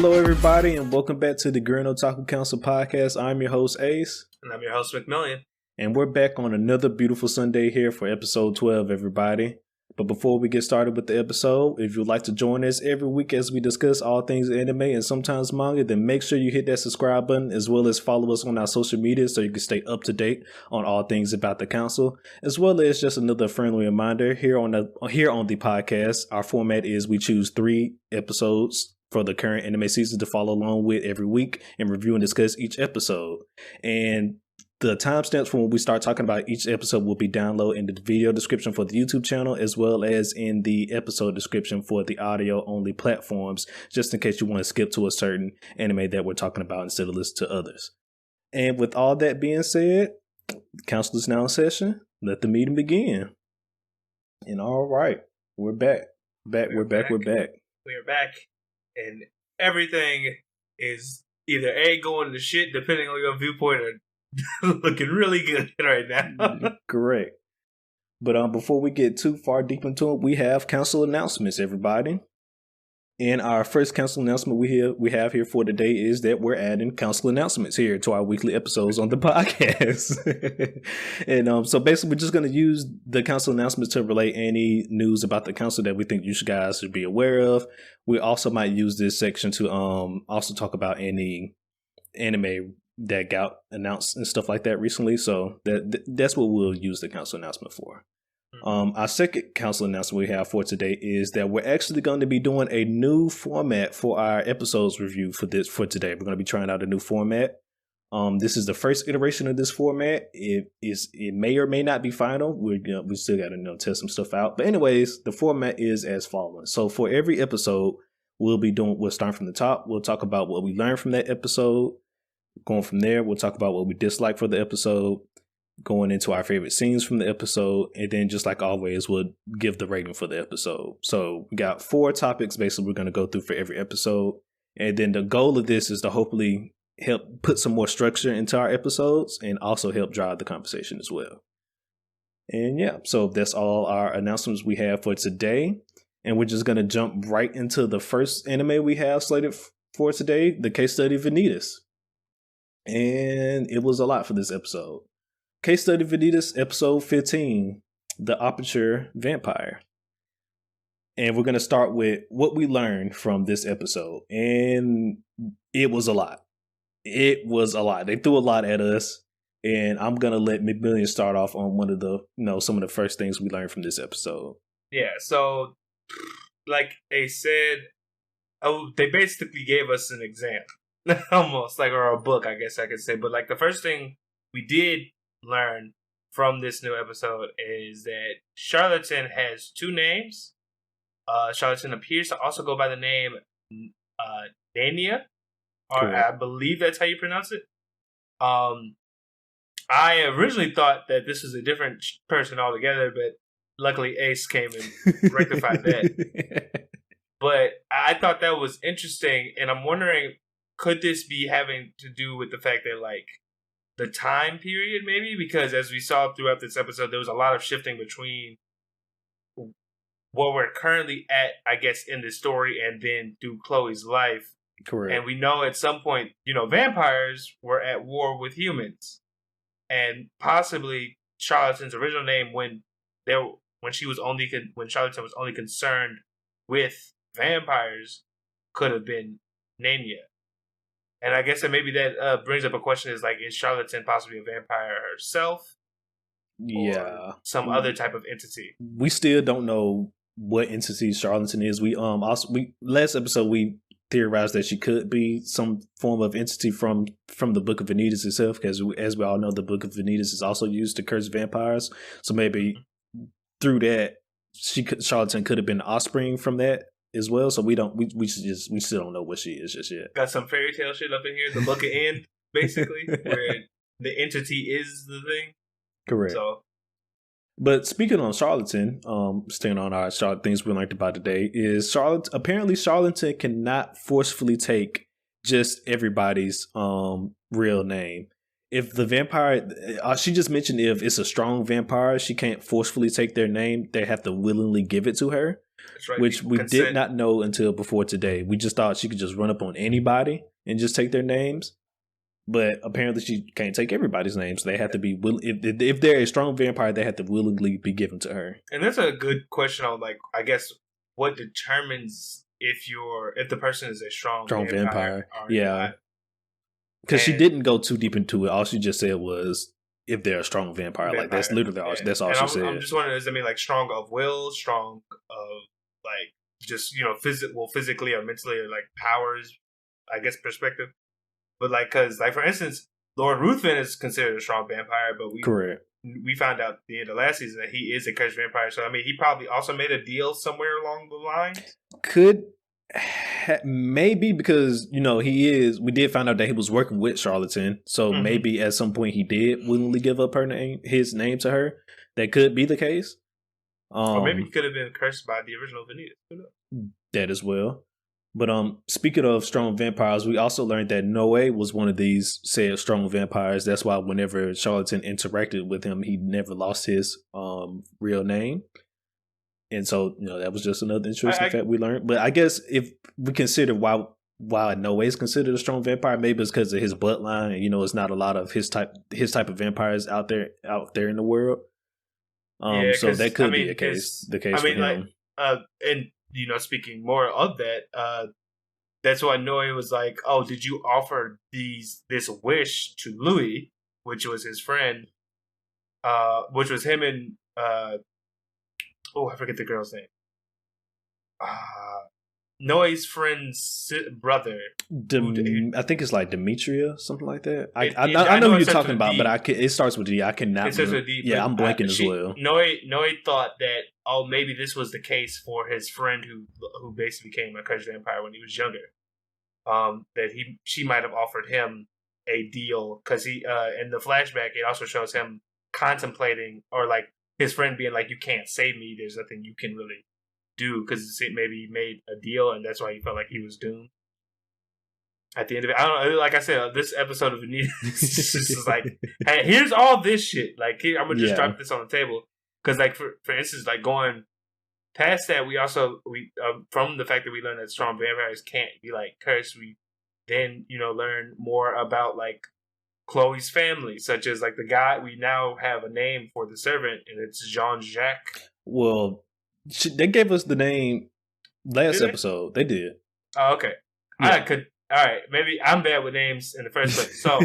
Hello, everybody, and welcome back to the Gurren Otaku Council podcast. I'm your host, Ace. And I'm your host, McMillian. And we're back on another beautiful Sunday here for episode 12, everybody. But before we get started with the episode, if you'd like to join us every week as we discuss all things anime and sometimes manga, then make sure you hit that subscribe button as well as follow us on our social media so you can stay up to date on all things about the council, as well as just another friendly reminder here on the podcast. Our format is we choose 3 episodes for the current anime season to follow along with every week and review and discuss each episode. And the timestamps for when we start talking about each episode will be downloaded in the video description for the YouTube channel, as well as in the episode description for the audio only platforms, just in case you want to skip to a certain anime that we're talking about instead of listen to others. And with all that being said, council is now in session. Let the meeting begin. And all right, we're back. We're back. We are back. And everything is either A, going to shit, depending on your viewpoint, or looking really good right now. Correct. But before we get too far deep into it, we have council announcements, everybody. And our first council announcement we have here for today is that we're adding council announcements here to our weekly episodes on the podcast. And so basically, we're just going to use the council announcements to relay any news about the council that we think you guys should be aware of. We also might use this section to also talk about any anime that got announced and stuff like that recently. So that's what we'll use the council announcement for. Our second council announcement we have for today is that we're actually going to be doing a new format for our episodes review for today. We're going to be trying out a new format. This is the first iteration of this format. It may or may not be final. We still got to test some stuff out. But anyways, the format is as follows. So for every episode, we'll start from the top. We'll talk about what we learned from that episode. Going from there, we'll talk about what we dislike for the episode, going into our favorite scenes from the episode, and then just like always, we'll give the rating for the episode. So we got 4 topics basically we're going to go through for every episode. And then the goal of this is to hopefully help put some more structure into our episodes and also help drive the conversation as well. And yeah, so that's all our announcements we have for today. And we're just going to jump right into the first anime we have slated for today, the case study Vanitas. And it was a lot for this episode. Case study Vanitas, episode 15, The Aperture Vampire. And we're going to start with what we learned from this episode. And it was a lot. They threw a lot at us. And I'm going to let McMillian start off on one of the, some of the first things we learned from this episode. Yeah, so like they said, they basically gave us an exam. Almost like, or a book, I guess I could say. But like the first thing we did learn from this new episode is that Charlatan has 2 names. Charlatan appears to also go by the name Nania, or cool. I believe that's how you pronounce it. I originally thought that this was a different person altogether, but luckily Ace came and rectified that. But I thought that was interesting, and I'm wondering, could this be having to do with the fact that, like, the time period, maybe? Because as we saw throughout this episode, there was a lot of shifting between what we're currently at, I guess, in the story and then through Chloe's life. Correct. And we know at some point, vampires were at war with humans. And possibly Charlatan's original name, when Charlatan was only concerned with vampires, could have been Nania. And I guess that maybe that brings up a question is, like, is Charlatan possibly a vampire herself? Yeah. Or some other type of entity? We still don't know what entity Charlatan is. Last episode we theorized that she could be some form of entity from the Book of Vanitas itself, because as we all know, the Book of Vanitas is also used to curse vampires. So maybe through that, Charlatan could have been the offspring from that as well. So we still don't know what she is just yet. Got some fairy tale shit up in here. The book of End, basically, where the entity is the thing. Correct. So, but speaking on Charlatan, staying on our things we learned about today, is apparently Charlatan cannot forcefully take just everybody's real name. If the vampire, she just mentioned if it's a strong vampire, she can't forcefully take their name. They have to willingly give it to her. That's right. which we did not know until before today. We just thought she could just run up on anybody and just take their names. But apparently she can't take everybody's names. They have to be if they're a strong vampire, they have to willingly be given to her. And that's a good question on, like, I guess what determines if the person is a strong vampire. Yeah. Because she didn't go too deep into it. All she just said was if they're a strong vampire. Like that's literally all. That's all she said. I'm just wondering, does it mean like strong of will, strong of like just physically or mentally, or like powers? I guess perspective. But like, because like for instance, Lord Ruthven is considered a strong vampire, but we found out at the end of last season that he is a cursed vampire. So I mean, he probably also made a deal somewhere along the line. Maybe because he is. We did find out that he was working with Charlatan, so maybe at some point he did willingly give up his name to her. That could be the case. Or maybe he could have been cursed by the original Vanitas. That as well. But speaking of strong vampires, we also learned that Noe was one of these said strong vampires. That's why whenever Charlatan interacted with him, he never lost his real name. And so, that was just another interesting fact we learned. But I guess if we consider why Noe is considered a strong vampire, maybe it's because of his bloodline. And, it's not a lot of his type of vampires out there in the world. So that could be the case for him. And speaking more of that, that's why Noe was like, "Oh, did you offer this wish to Louis, which was his friend, which was him and I forget the girl's name. Noe's friend's brother. I think it's like Demetria, something like that. I know who you're talking about, but it starts with D. I cannot. It starts with D. Yeah, I'm blanking as well. Noe thought that maybe this was the case for his friend who basically became a cursed vampire when he was younger. That she might have offered him a deal because he in the flashback it also shows him contemplating, or like his friend being like, "You can't save me. There's nothing you can really do," because maybe he made a deal and that's why he felt like he was doomed. At the end of it, I don't know. Like I said, this episode of Vanitas is just like, hey, here's all this shit. Like, I'm gonna just drop this on the table because, like, for instance, like going past that, we from the fact that we learned that strong vampires can't be like cursed, we then learn more about like Chloe's family, such as like the guy. We now have a name for the servant, and it's Jean-Jacques. Well, they gave us the name last episode. They did. Oh, okay. Yeah. All right. Maybe I'm bad with names in the first place. So,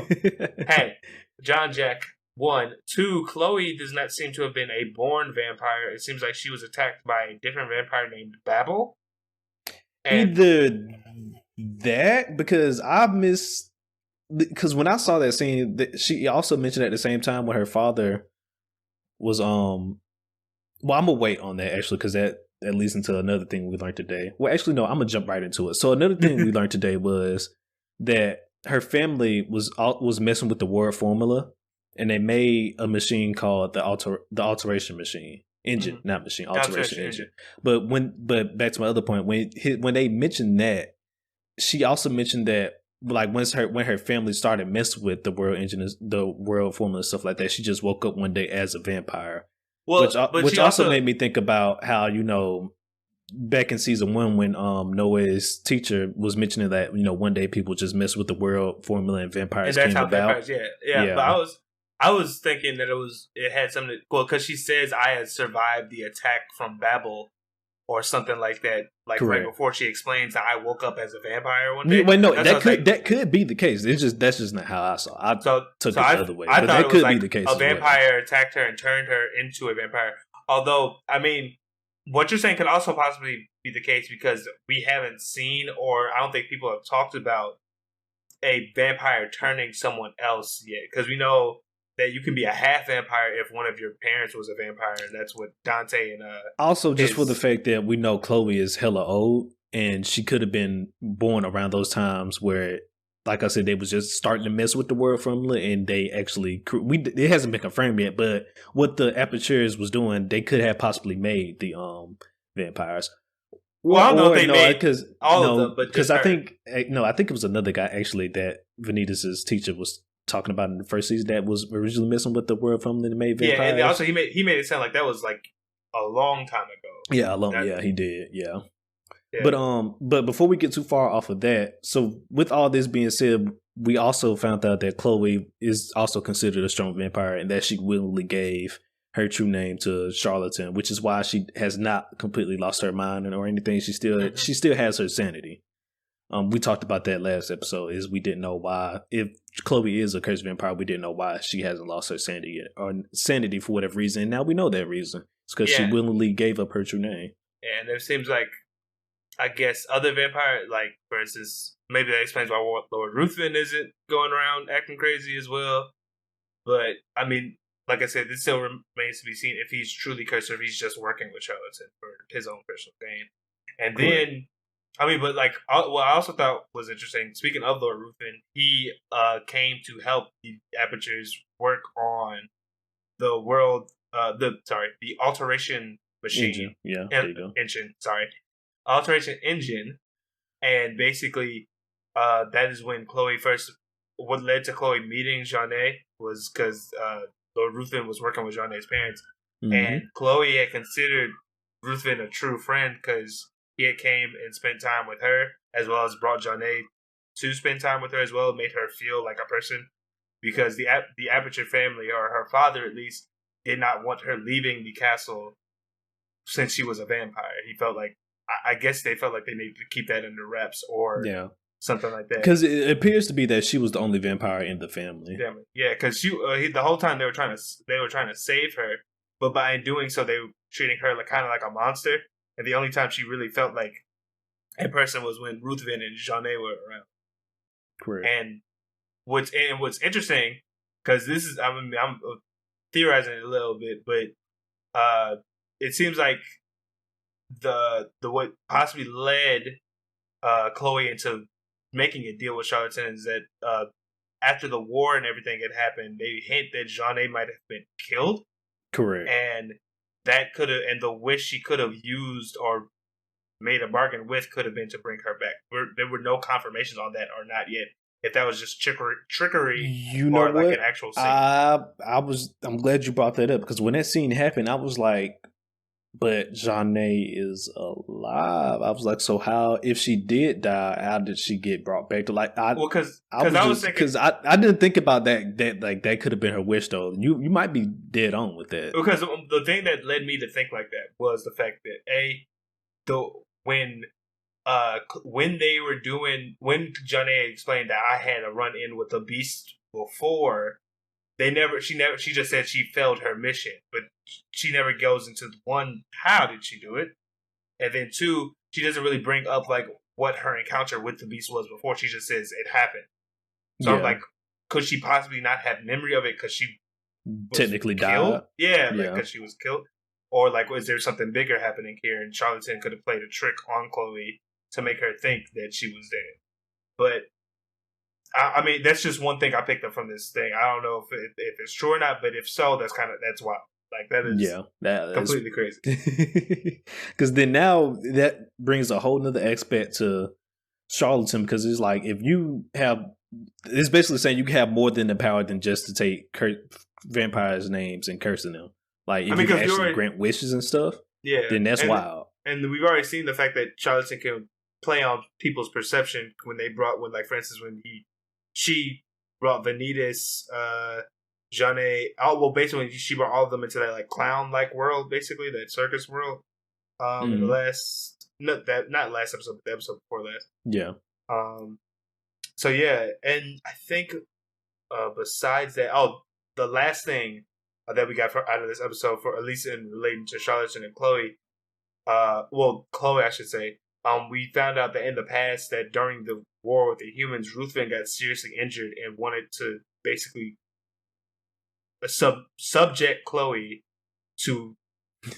hey, Jean-Jacques. 1, 2. Chloe does not seem to have been a born vampire. It seems like she was attacked by a different vampire named Babel. Either that, because because when I saw that scene, she also mentioned at the same time when her father was Well, I'm gonna wait on that actually, because that leads into another thing we learned today. Well, actually, no, I'm gonna jump right into it. So another thing we learned today was that her family was messing with the word formula, and they made a machine called the alteration machine engine, not machine, alteration engine. But back to my other point, when they mentioned that, she also mentioned that like when her family started messing with the world engine, the world formula, and stuff like that, she just woke up one day as a vampire. Well, which also made me think about how back in season 1 when Noe's teacher was mentioning that one day people just mess with the world formula and vampires came about. Vampires, yeah. But I was thinking that it had something. Because she says I had survived the attack from Babel or something like that. Like Correct. Right before she explains that I woke up as a vampire one day. Wait, no, that could be the case. That's just not how I saw it. I took it the other way. I but thought that it could was be the case. A vampire attacked her and turned her into a vampire. Although, I mean, what you're saying could also possibly be the case because we haven't seen, or I don't think people have talked about a vampire turning someone else yet. Because we know that you can be a half vampire if one of your parents was a vampire, and that's what Dante and also just for the fact that we know Chloe is hella old, and she could have been born around those times where, like I said, they was just starting to mess with the word formula, and they actually it hasn't been confirmed yet, but what the Apertures was doing, they could have possibly made the vampires. Well, I don't know if they made all of them, but because I think it was another guy actually that Vanitas' teacher was talking about in the first season that was originally messing with the word formula that made vampires. Yeah, and also he made it sound like that was like a long time ago. Yeah, he did. Yeah. Yeah. But before we get too far off of that, so with all this being said, we also found out that Chloe is also considered a strong vampire and that she willingly gave her true name to Charlatan, which is why she has not completely lost her mind or anything. She still has her sanity. We talked about that last episode. Is we didn't know why, if Chloe is a cursed vampire, we didn't know why she hasn't lost her sanity yet, or sanity for whatever reason. And now we know that reason. It's because she willingly gave up her true name. And there seems like, I guess, other vampire, like for instance, maybe that explains why Lord Ruthven isn't going around acting crazy as well. But I mean, like I said, this still remains to be seen if he's truly cursed or if he's just working with Charlatan for his own personal gain. And then, I mean, but like, what I also thought was interesting, speaking of Lord Ruthven, he came to help the Apertures work on the the alteration machine. There you go. Alteration engine. And basically, that is when Chloe what led to Chloe meeting Jeanne was because Lord Ruthven was working with Jeanne's parents. And Chloe had considered Ruthven a true friend because he had came and spent time with her, as well as brought Jeanne to spend time with her as well, made her feel like a person. Because the Aperture family, or her father at least, did not want her leaving the castle since she was a vampire. He felt like, I guess they felt like they needed to keep that under wraps or something like that. Because it appears to be that she was the only vampire in the family. Yeah, because the whole time they were trying to save her, but by doing so, they were treating her kind of like a monster. And the only time she really felt like a person was when Ruthven and Jeanne were around. Correct. And what's interesting, because this is I'm theorizing it a little bit, but it seems like the what possibly led Chloe into making a deal with Charlatan is that after the war and everything had happened, they hint that Jeanne might have been killed. Correct. And that could have, and the wish she could have used or made a bargain with could have been to bring her back. There were no confirmations on that or not yet. If that was just trickery, you know, or like an actual scene. I'm glad you brought that up because when that scene happened, I was like, but Jeanne is alive. I was like, so how, if she did die, how did she get brought back to life? Because I was thinking, because I didn't think about that like that could have been her wish though. You might be dead on with that. Because the thing that led me to think like that was the fact that when Jeanne explained that I had a run in with the beast before, she just said she failed her mission, but she never goes into one, how did she do it? And then two, she doesn't really bring up like what her encounter with the beast was before. She just says it happened. So I'm like, could she possibly not have memory of it because she technically killed? died? Yeah, because she was killed. Or like, was there something bigger happening here? And Charlatan could have played a trick on Chloe to make her think that she was dead. But I mean, that's just one thing I picked up from this thing. I don't know if it's true or not, but if so, that's wild. Like that is completely crazy. Because then now that brings a whole nother aspect to Charlatan, because it's like if you have, it's basically saying you have more than the power than just to take vampires' names and cursing them. Like if you can actually grant wishes and stuff, then that's wild. And we've already seen the fact that Charlatan can play on people's perception for instance, when she brought Vanitas, Jeanne. Basically, she brought all of them into that like clown-like world, basically that circus world. In the last, not last episode, but the episode before last. Yeah. So yeah, and I think besides that, the last thing that we got out of this episode, for at least in relating to Charlatan and Chloe, Chloe, I should say. We found out that in the past that during the war with the humans, Ruthven got seriously injured and wanted to basically subject Chloe to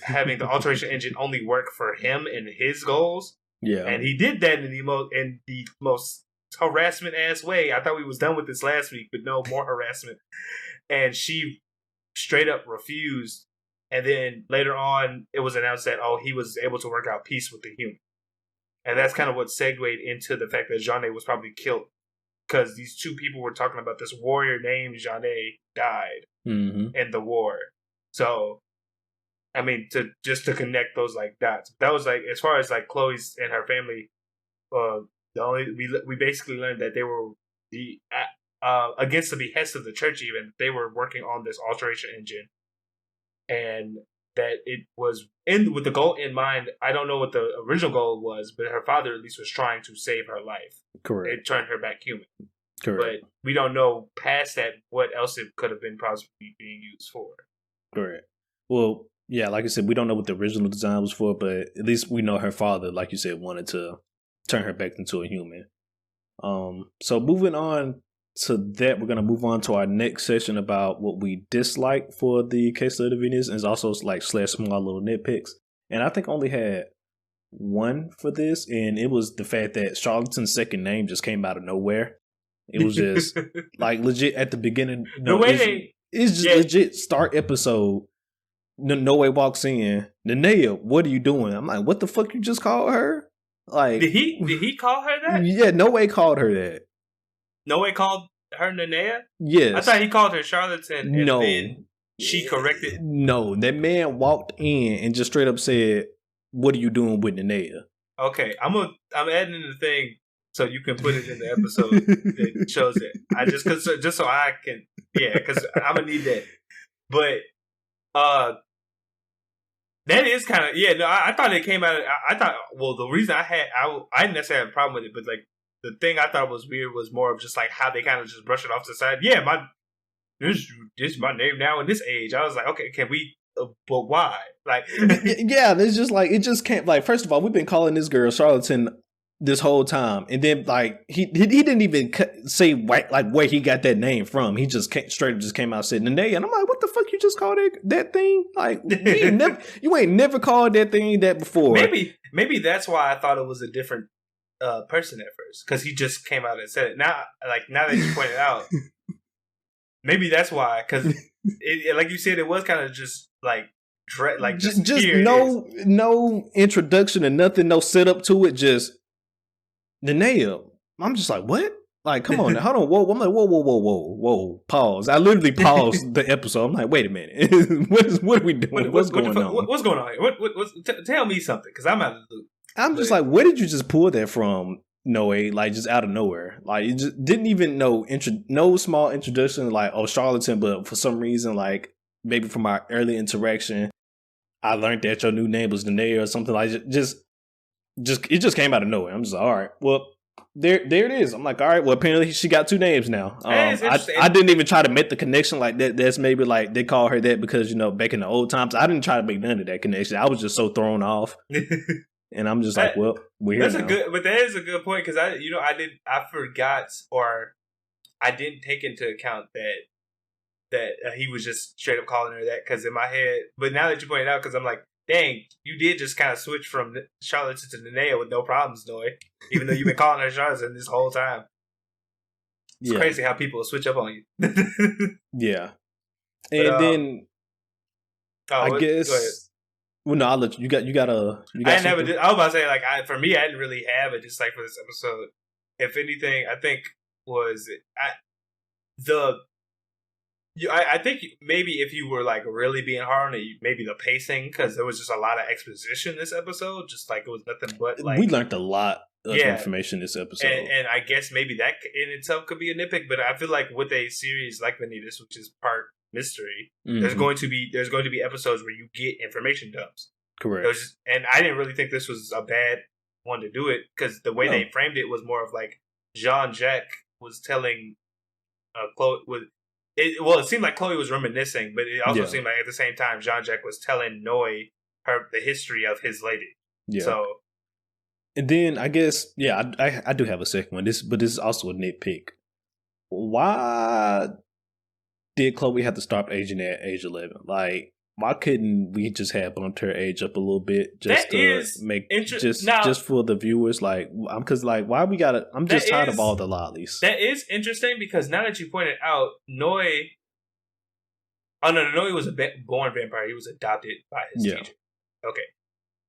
having the alteration engine only work for him and his goals. Yeah, and he did that in the most harassment ass way. I thought we was done with this last week, but no, more harassment. And she straight up refused. And then later on, it was announced that he was able to work out peace with the human. And that's kind of what segued into the fact that Jeanne was probably killed. Because these two people were talking about this warrior named Jeanne died in the war. So I mean, to connect those like dots. That was like as far as like Chloe's and her family. The only we basically learned that they were the against the behest of the church. Even they were working on this alteration engine, and that it was in with the goal in mind. I don't know what the original goal was, but her father at least was trying to save her life. Correct. It turned her back human. Correct. But we don't know past that what else it could have been possibly being used for. Correct. Well, yeah, like I said, we don't know what the original design was for, but at least we know her father, like you said, wanted to turn her back into a human. So moving on to that, we're gonna move on to our next session about what we dislike for the case of the Venus, and it's also like / small little nitpicks. And I think I only had one for this, and it was the fact that Charlatан's second name just came out of nowhere. It was just like legit at the beginning. The way it's just legit start episode. No way walks in. Nenea, what are you doing? I'm like, what the fuck you just called her? Like, did he call her that? Yeah, No Way called her that. No Way called her Nenea? Yes. I thought he called her Charlatan. And no. Then she corrected. No, that man walked in and just straight up said, "What are you doing with Nenea?" Okay, I'm adding in the thing so you can put it in the episode that shows it. Just so I can, because I'm gonna need that. But that is kind of no. I thought it came out. I thought the reason I didn't necessarily have a problem with it, but like the thing I thought was weird was more of just like how they kind of just brush it off to the side. Yeah, this is my name now in this age. I was like, okay, can we? But why? Like, yeah, it's just like it just can't. Like, first of all, we've been calling this girl Charlatan this whole time, and then like he didn't even say like where he got that name from. He just straight up just came out and said Nenea, and I'm like, what the fuck you just called that thing? Like, you ain't never called that thing that before. Maybe that's why I thought it was a different person at first, because he just came out and said it. Now that you pointed out, maybe that's why. Because like you said, it was kind of just like just no introduction and nothing, no setup to it, just Nenea. I'm just like, what? Like, come on, now, hold on, whoa. I'm like, whoa, pause. I literally paused the episode. I'm like, wait a minute, what are we doing? What's going on? What's going on here? Tell me something, because I'm out of the loop. I'm just like, where did you just pull that from, Noe? Like, just out of nowhere. Like, you just didn't even know, no small introduction, like, oh, Charlatan, but for some reason, like, maybe from our early interaction, I learned that your new name was Nenea or something. Like, it just came out of nowhere. I'm just like, all right, well, there it is. I'm like, all right, well, apparently she got two names now. I didn't even try to make the connection like that. That's maybe like they call her that because, back in the old times, I didn't try to make none of that connection. I was just so thrown off. And I'm just like, well, we're here now. But that is a good point, because I forgot, or I didn't take into account that he was just straight up calling her that, because in my head. But now that you point it out, because I'm like, dang, you did just kind of switch from Charlatan to Nenea with no problems, Noe. Even though you've been calling her Charlatan this whole time. It's crazy how people switch up on you. Yeah. And then I guess. Go ahead. Well, no, I'll let you. I was about to say, like, for me, I didn't really have it. Just like for this episode, if anything, I think I think maybe if you were like really being hard on it, maybe the pacing, because there was just a lot of exposition this episode. Just like it was nothing but like we learned a lot of information this episode, and I guess maybe that in itself could be a nitpick. But I feel like with a series like Vanitas, which is part mystery, there's going to be episodes where you get information dumps. Correct. And I didn't really think this was a bad one to do it, because the way they framed it was more of like Jean-Jacques was telling Chloe it seemed like Chloe was reminiscing, but it also seemed like at the same time Jean-Jacques was telling Noe the history of his lady. Yeah. So, and then I guess I do have a second one. But this is also a nitpick. Why did Chloe have to stop aging at age 11? Like, why couldn't we just have bumped her age up a little bit just just for the viewers? Like, because like, why we gotta? I'm just tired of all the lollies. That is interesting, because now that you pointed out, Noe. Oh no, Noe was a born vampire. He was adopted by his teacher. Okay,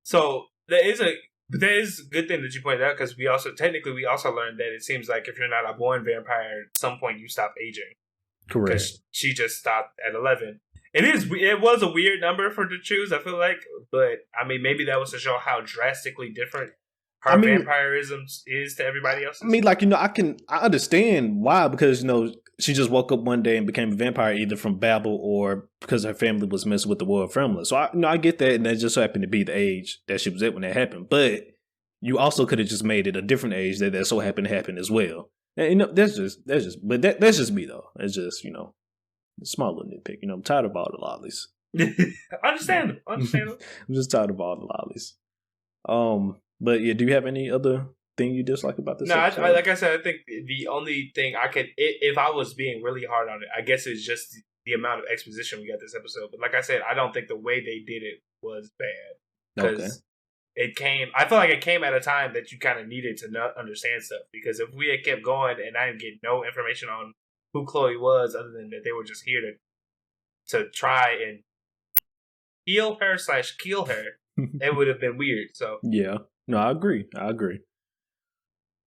so that is a good thing that you pointed out, because we also learned that it seems like if you're not a born vampire, at some point you stop aging. Correct. Because she just stopped at 11. It was a weird number for to choose, I feel like. But, I mean, maybe that was to show how drastically different her vampirism is to everybody else's. I mean, like, I understand why, because, she just woke up one day and became a vampire either from Babel or because her family was messing with the royal family. So, I get that, and that just happened to be the age that she was at when that happened. But you also could have just made it a different age that so happened to happen as well. And, that's just me, though. It's just, a small little nitpick. I'm tired of all the lollies. Understand. I'm just tired of all the lollies. But yeah, do you have any other thing you dislike about this? No, like I said, I think the only thing I could, if I was being really hard on it, I guess it's just the amount of exposition we got this episode. But like I said, I don't think the way they did it was bad, because I feel like it came at a time that you kind of needed to not understand stuff. Because if we had kept going and I didn't get no information on who Chloe was, other than that they were just here to try and heal her / kill her, it would have been weird. So yeah. No, I agree.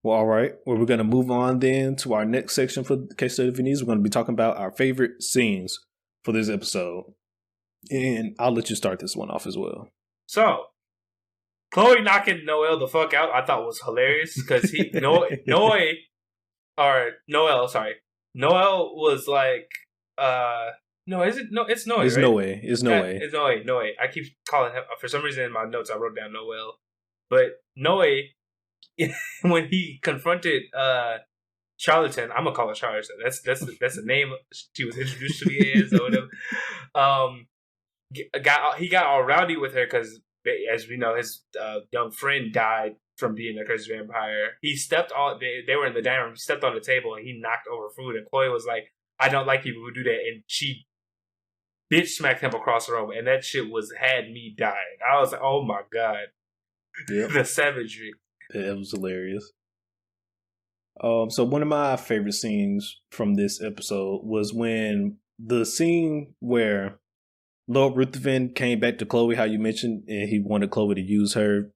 Well, all right. Well, we're going to move on then to our next section for Case Study Vanitas. We're going to be talking about our favorite scenes for this episode. And I'll let you start this one off as well. So, Chloe knocking Noel the fuck out, I thought was hilarious, because Noel was like, no, is it? No, it's Noe. It's right? Noe. It's Noe. It's Noe. I keep calling him, for some reason in my notes I wrote down Noel. But Noe, when he confronted Charlatan, I'm gonna call her Charlatan. That's the name she was introduced to me as or whatever. He got all rowdy with her because, as we know, his young friend died from being a cursed vampire. He stepped on. They were in the dining room. He stepped on the table and he knocked over food. And Chloe was like, "I don't like people who do that." And she bitch smacked him across the room, and that shit had me dying. I was like, "Oh my god." Yep. The savagery. It was hilarious. So one of my favorite scenes from this episode was when the scene where Lord Ruthven came back to Chloe, how you mentioned, and he wanted Chloe to use the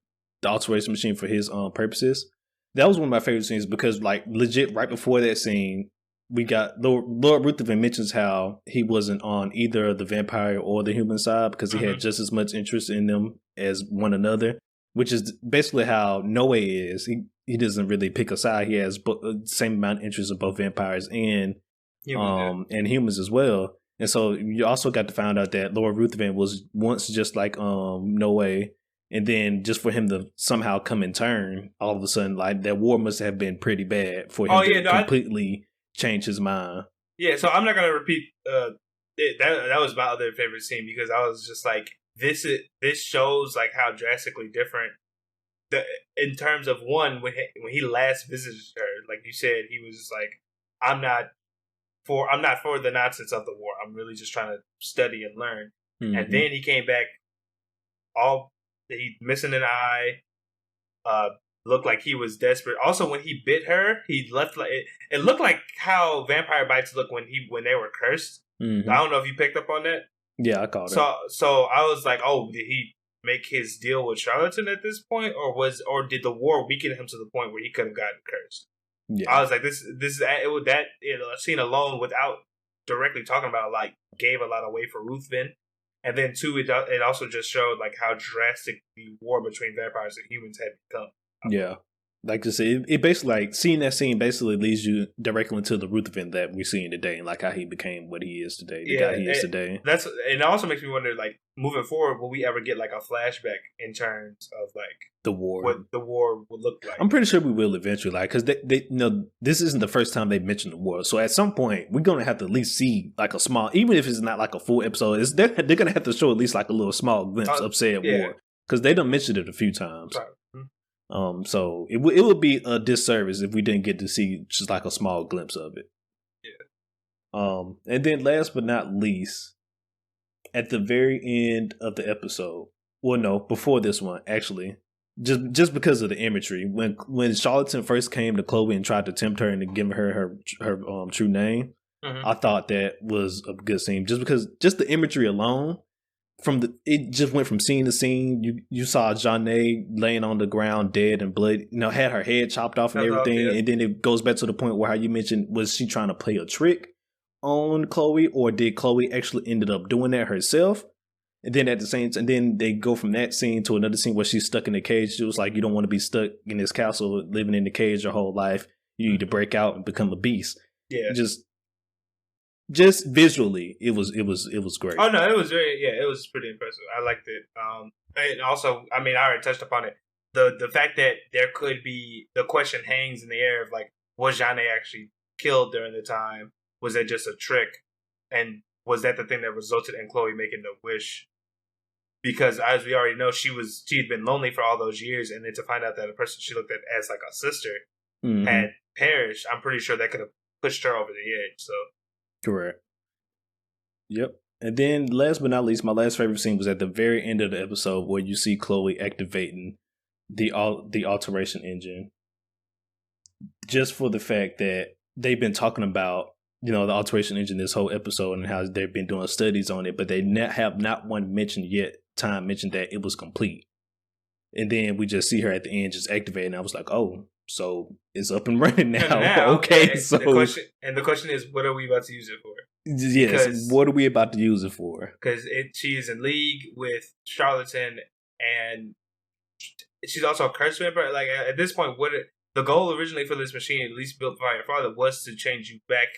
alteration machine for his purposes. That was one of my favorite scenes because, like, legit right before that scene, we got Lord Ruthven mentions how he wasn't on either the vampire or the human side because he had just as much interest in them as one another. Which is basically how Noe is. He doesn't really pick a side. He has the same amount of interest in both vampires and humans as well. And so you also got to find out that Lord Ruthven was once just like Noe, and then just for him to somehow come in turn, all of a sudden, like that war must have been pretty bad for him to completely change his mind. Yeah, so I'm not gonna repeat. That was my other favorite scene because I was just like, this shows like how drastically different in terms of one when he last visited her. Like you said, he was just like, I'm not for the nonsense of the war. I'm really just trying to study and learn. Mm-hmm. And then he came back, he missing an eye, looked like he was desperate. Also, when he bit her, he left like it looked like how vampire bites look when they were cursed. Mm-hmm. I don't know if you picked up on that. Yeah, I caught it. So I was like, oh, did he make his deal with Charlatan at this point, or did the war weaken him to the point where he could have gotten cursed? Yeah. I was like, this is that scene alone, without directly talking about, like, gave a lot away for Ruthven, and then two, it also just showed like how drastic the war between vampires and humans had become. Yeah. Like I said, it basically, like, seeing that scene basically leads you directly into the Ruthven that we're seeing today, and like how he became what he is today, the guy he is today. And it also makes me wonder, like, moving forward, will we ever get like a flashback in terms of like the war, what the war would look like? I'm pretty sure we will eventually, like, because they this isn't the first time they've mentioned the war, so at some point we're gonna have to at least see like a small, even if it's not like a full episode, they're gonna have to show at least like a little small glimpse of said war, because they done mentioned it a few times. Right. So it would be a disservice if we didn't get to see just like a small glimpse of it. Yeah. And then last but not least, at the very end of the episode, well, no, before this one, actually, just because of the imagery, when Charlatan first came to Chloe and tried to tempt her into giving her true name, I thought that was a good scene, just because just the imagery alone. It just went from scene to scene. You saw Janae laying on the ground dead and blood, had her head chopped off and everything. And then it goes back to the point where how you mentioned, was she trying to play a trick on Chloe, or did Chloe actually ended up doing that herself? And then at the same time, then they go from that scene to another scene where she's stuck in a cage. She was like, you don't want to be stuck in this castle, living in the cage your whole life. You need to break out and become a beast. Yeah. Just visually, it was great. Oh no, it was it was pretty impressive. I liked it. And also, I mean, I already touched upon it. The fact that there could be, the question hangs in the air of like, was Jane actually killed during the time? Was that just a trick? And was that the thing that resulted in Chloe making the wish? Because as we already know, she'd been lonely for all those years, and then to find out that a person she looked at as like a sister had perished, I'm pretty sure that could have pushed her over the edge. So correct. Yep. And then last but not least, my last favorite scene was at the very end of the episode where you see Chloe activating the alteration engine. Just for the fact that they've been talking about, the alteration engine this whole episode and how they've been doing studies on it, but they have not one mentioned that it was complete. And then we just see her at the end just activating. And I was like, oh, so it's up and running now. Okay, and so the question is, what are we about to use it for? Yes, what are we about to use it for? Because she is in league with Charlatan, and she's also a curse member. Like at this point, the goal originally for this machine, at least built by your father, was to change you back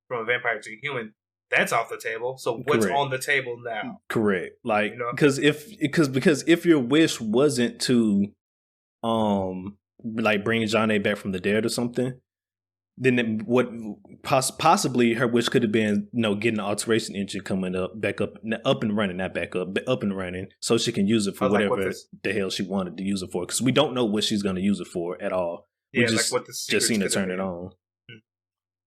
from a vampire to a human. That's off the table. So what's on the table now? Correct. Like, because if your wish wasn't to, like bring Jane back from the dead or something, then what possibly her wish could have been, getting the alteration engine coming up and running, not back up and running, so she can use it for whatever the hell she wanted to use it for. Because we don't know what she's going to use it for at all. Yeah, we just seen her turn it on.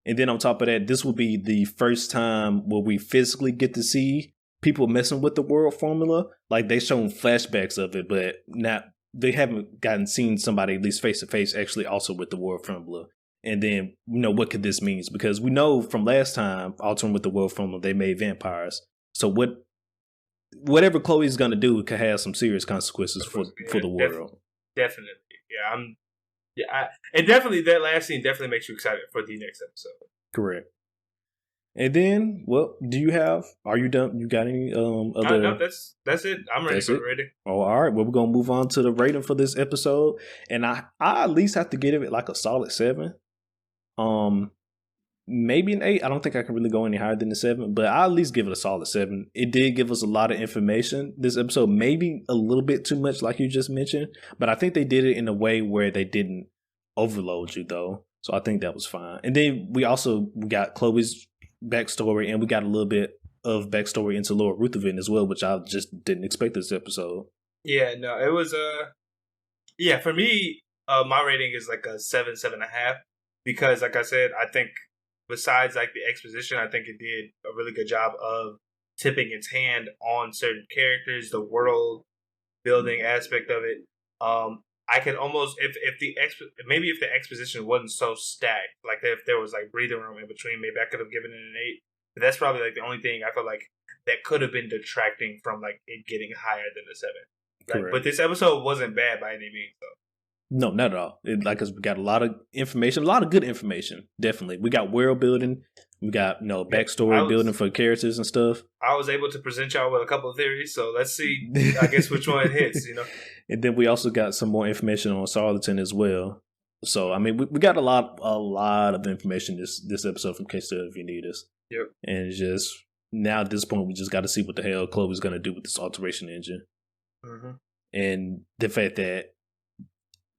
And then on top of that, this will be the first time where we physically get to see people messing with the world formula. Like, they shown flashbacks of it, but they haven't seen somebody, at least face to face, actually also with the world formula. And then, what could this mean? Because we know from last time, altering with the world formula, they made vampires. So whatever Chloe's going to do could have some serious consequences for the world. Definitely. Yeah, that last scene definitely makes you excited for the next episode. Correct. And then, are you done? You got any other? No, that's it. I'm ready for the rating. Oh, all right. Well, we're going to move on to the rating for this episode. And I at least have to give it like a solid 7. Maybe an 8. I don't think I can really go any higher than the 7, but I'll at least give it a solid 7. It did give us a lot of information. This episode, maybe a little bit too much, like you just mentioned, but I think they did it in a way where they didn't overload you, though. So I think that was fine. And then we got Chloe's backstory, and we got a little bit of backstory into Laura Ruthven as well, which I just didn't expect this episode. Yeah, no, it was for me, my rating is like a 7.5, because like I said, I think besides like the exposition, I think it did a really good job of tipping its hand on certain characters, the world building aspect of it. I could almost, if the exposition wasn't so stacked, like if there was like breathing room in between, maybe I could have given it an 8. But that's probably like the only thing I feel like that could have been detracting from like it getting higher than the 7. But this episode wasn't bad by any means, though. No, not at all. We got a lot of information, a lot of good information. Definitely, we got world building, we got backstory building for characters and stuff. I was able to present y'all with a couple of theories, so let's see. I guess which one hits, And then we also got some more information on Charlatan as well. So I mean, we got a lot of information this episode from Case Study Vanitas. Yep. And it's just now at this point, we just got to see what the hell Chloe's gonna do with this alteration engine, and the fact that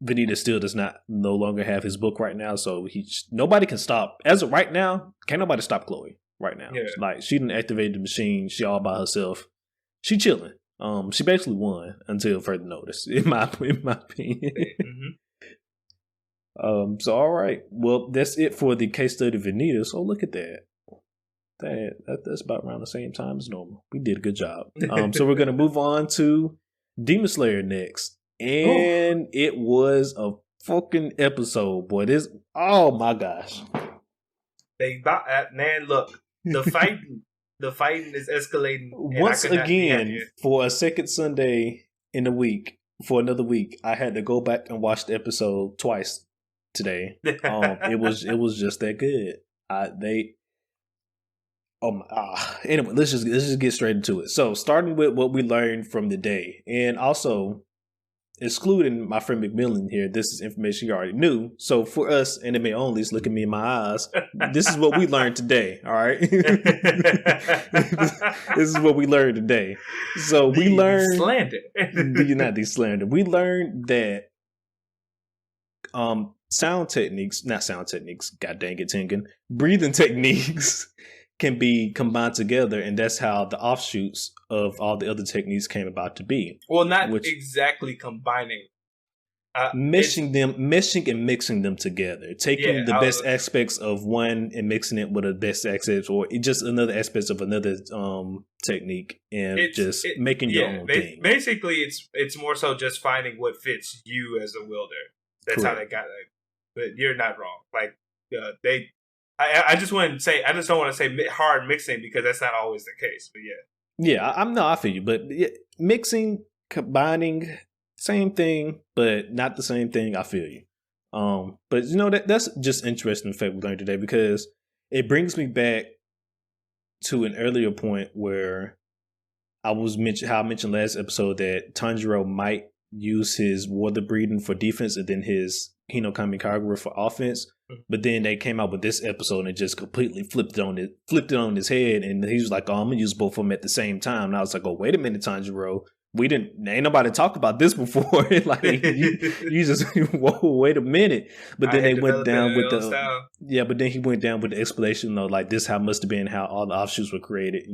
Vanitas still no longer have his book right now, so nobody can stop. As of right now, can't nobody stop Chloe right now. Yeah. Like, she didn't activate the machine. She all by herself. She chilling. She basically won until further notice, in my opinion. So all right, well, that's it for the Case Study Vanitas. Oh, look at that. That's about around the same time as normal. We did a good job. So we're gonna move on to Demon Slayer next. And it was a fucking episode, boy. Oh my gosh. Man, look, the fighting is escalating. Once again, for a second Sunday in a week, for another week, I had to go back and watch the episode twice today. It was just that good. Anyway, let's just get straight into it. So, starting with what we learned from the day, and also excluding my friend McMillian here, this is information you already knew. So, for us anime onlys, look at me in my eyes. This is what we learned today. All right, this is what we learned today. So we learned slander. Not the slander. We learned that not sound techniques, god dang it, Tengen, breathing techniques can be combined together, and that's how the offshoots of all the other techniques came about to be. Well, not exactly combining. Meshing and mixing them together, taking the best aspects of one and mixing it with the best aspects, or just another aspects of another technique, and just making your own thing. Basically, it's more so just finding what fits you as a wielder. That's Correct. How they got it. But you're not wrong. Like I just want to say, I just don't want to say hard mixing because that's not always the case. But I feel you. But mixing, combining. Same thing, but not the same thing. I feel you. But that's just interesting fact we learned today, because it brings me back to an earlier point where I mentioned last episode that Tanjiro might use his water breathing for defense and then his Hinokami Kagura for offense. But then they came out with this episode and it just completely flipped it on his head, and he was like, "Oh, I'm gonna use both of them at the same time." And I was like, "Oh, wait a minute, Tanjiro. Ain't nobody talk about this before." Like you just wait a minute. But then they went down with but then he went down with the explanation of like this must have been how all the offshoots were created,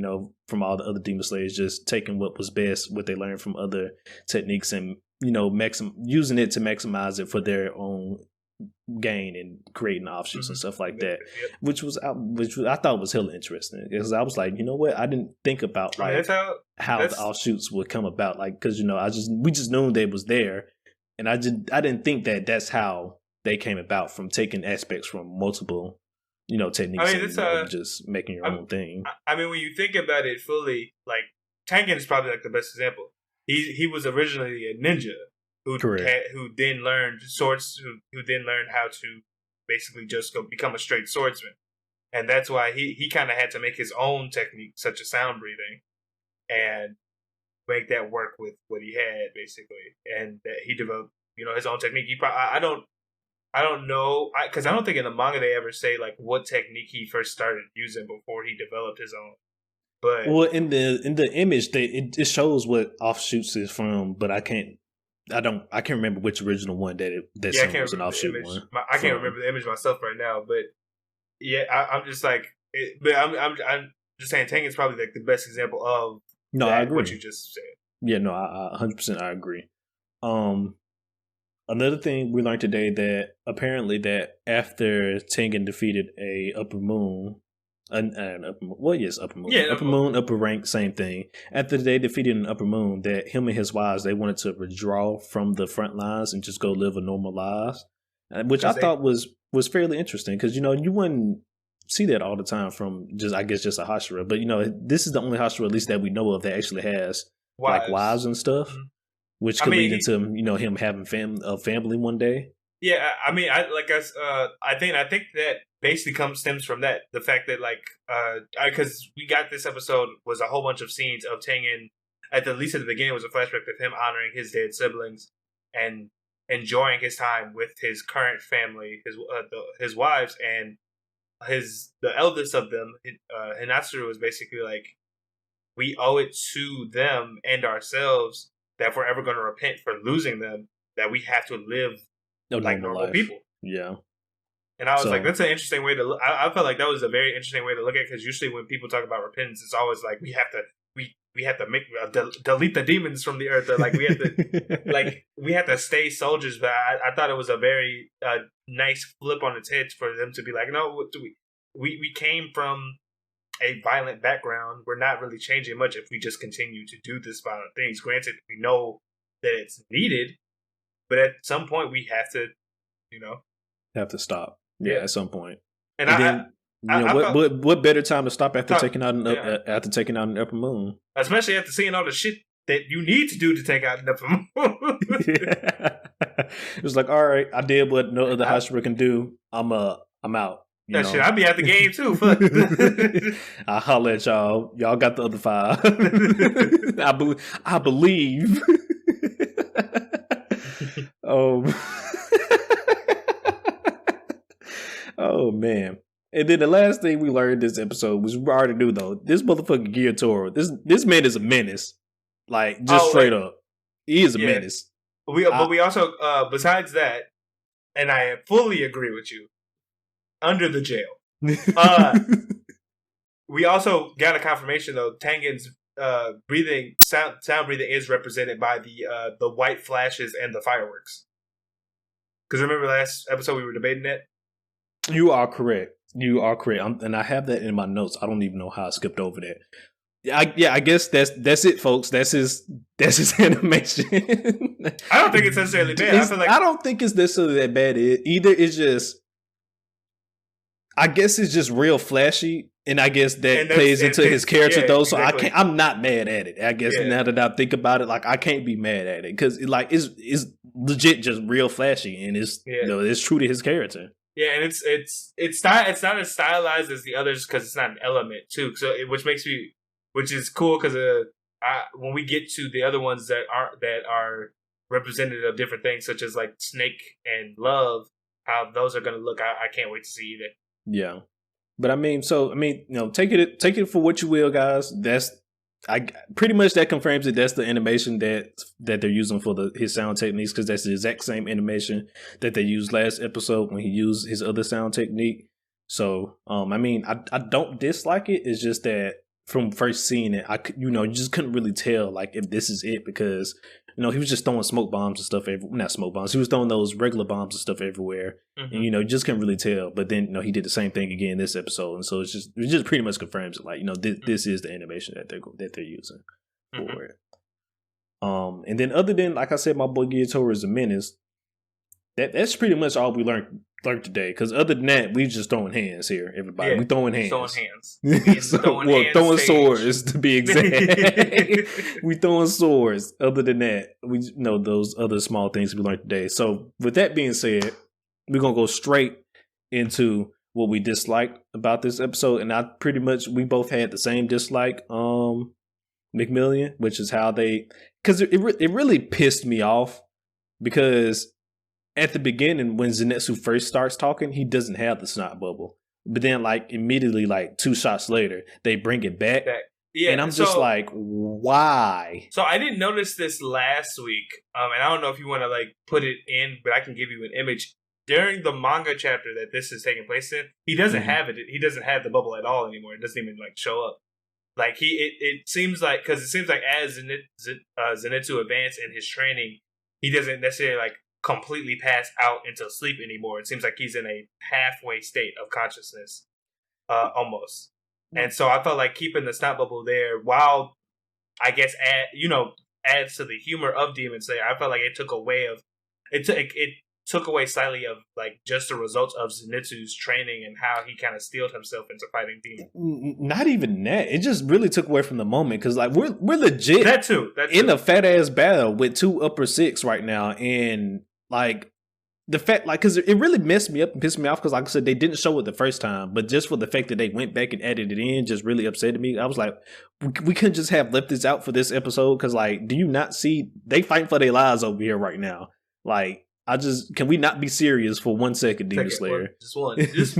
from all the other Demon Slayers, just taking what was best, what they learned from other techniques, and using it to maximize it for their own gain and creating offshoots and stuff like that, which I thought was hella interesting, because I was like, you know what, I didn't think about like how the offshoots would come about, like, because we just knew they was there, and I didn't think that that's how they came about, from taking aspects from multiple techniques and just making your own thing. I mean, when you think about it fully, like Tengen is probably like the best example. He was originally a ninja who then learned swords, who then learned how to basically just go become a straight swordsman. And that's why he kind of had to make his own technique, such as sound breathing, and make that work with what he had, basically. And that he developed, his own technique. I don't know, because I don't think in the manga they ever say like what technique he first started using before he developed his own. But in the image, it shows what offshoots is from, but I can't remember which original one that was an offshoot one. I can't remember the image myself right now, but I'm just like, but I'm just saying Tengen's probably like the best example of I agree. What you just said. Yeah, no, I 100% I agree. Another thing we learned today, that apparently that after Tengen defeated a upper moon. Upper moon. Yeah, upper moon, upper rank, same thing. After they defeated an upper moon, that him and his wives, they wanted to withdraw from the front lines and just go live a normal lives, which I thought was fairly interesting, because you wouldn't see that all the time from just a Hashira, but this is the only Hashira, at least that we know of, that actually has like wives and stuff, which could lead into him having a family one day. Yeah, I mean, I think that basically stems from that, the fact that because we got this episode was a whole bunch of scenes of Tengen, at least at the beginning was a flashback of him honoring his dead siblings and enjoying his time with his current family, his wives, and the eldest of them, Hinatsuru, was basically like, we owe it to them and ourselves that if we're ever going to repent for losing them, that we have to live like normal people. Yeah. And I was like, that's an interesting way to look. I felt like that was a very interesting way to look at it, because usually when people talk about repentance, it's always like we have to delete the demons from the earth, or like we have to we have to stay soldiers. But I thought it was a very nice flip on its head for them to be like, no, we came from a violent background. We're not really changing much if we just continue to do this violent things. Granted, we know that it's needed, but at some point we have to, have to stop. Yeah, at some point. And then, what better time to stop after taking out an upper moon? Especially after seeing all the shit that you need to do to take out an upper moon. It was like, all right, I did what no other Hashira can do. I'm out. You know, shit, I'd be at the game too. Fuck. I'll holler at y'all. Y'all got the other 5. I believe. Oh man. And then the last thing we learned this episode, which we already knew though, this motherfucking Gyotaro, this man is a menace. Like, just straight up. He is a menace. But we also, besides that, and I fully agree with you, under the jail. We also got a confirmation though. Tengen's sound breathing is represented by the white flashes and the fireworks. Because remember last episode we were debating that. You are correct. And I have that in my notes. I don't even know how I skipped over that. I guess that's it, folks. That's his animation. I don't think it's necessarily bad. I don't think it's necessarily that bad either. It's just, I guess it's just real flashy, and I guess that plays into his character though. So exactly. I'm not mad at it. I guess now that I think about it, like I can't be mad at it because it's legit just real flashy, and it's it's true to his character. Yeah, and it's not as stylized as the others because it's not an element too. So which is cool because when we get to the other ones that are representative of different things, such as like Snake and Love, how those are going to look, I can't wait to see either. Yeah, but I mean, take it for what you will, guys. Pretty much that confirms it. That's the animation that they're using for his sound techniques, because that's the exact same animation that they used last episode when he used his other sound technique. So, I mean, I don't dislike it. It's just that from first seeing it, you just couldn't really tell like if this is it, because he was just throwing smoke bombs and stuff. Not smoke bombs. He was throwing those regular bombs and stuff everywhere, and you just couldn't really tell. But then he did the same thing again this episode, and so it just pretty much confirms it. Like this is the animation that they're using for it. And then other than, like I said, my boy Gyotaro is a menace. That's pretty much all we learned today. Because other than that, we just throwing hands here, everybody. We throwing hands. Throwing swords to be exact. We throwing swords. Other than that, we know those other small things we learned today. So with that being said, we're gonna go straight into what we disliked about this episode, and we both had the same dislike. McMillian, which is how because it really pissed me off, because at the beginning, when Zenitsu first starts talking, he doesn't have the snot bubble. But then, like, immediately, like 2 shots later, they bring it back. Yeah, and I'm just like, why? So I didn't notice this last week, and I don't know if you want to like put it in, but I can give you an image. During the manga chapter that this is taking place in, he doesn't have it. He doesn't have the bubble at all anymore. It doesn't even like show up. Like it seems like, because it seems like as Zenitsu advanced in his training, he doesn't necessarily like completely pass out into sleep anymore. It seems like he's in a halfway state of consciousness, almost. And so I felt like keeping the snot bubble there, while I guess adds to the humor of Demon Slayer, I felt like it took away slightly of like just the results of Zenitsu's training and how he kind of steeled himself into fighting demons. Not even that. It just really took away from the moment, because like we're legit that too in a fat ass battle with 2 upper 6 right now, and like the fact, like, because it really messed me up and pissed me off, because like I said, they didn't show it the first time, but just for the fact that they went back and added it in just really upset me. I was like, we couldn't just have left this out for this episode, because like, do you not see they fighting for their lives over here right now? Like, can we not be serious for 1 second, Demon Slayer? Just one. Just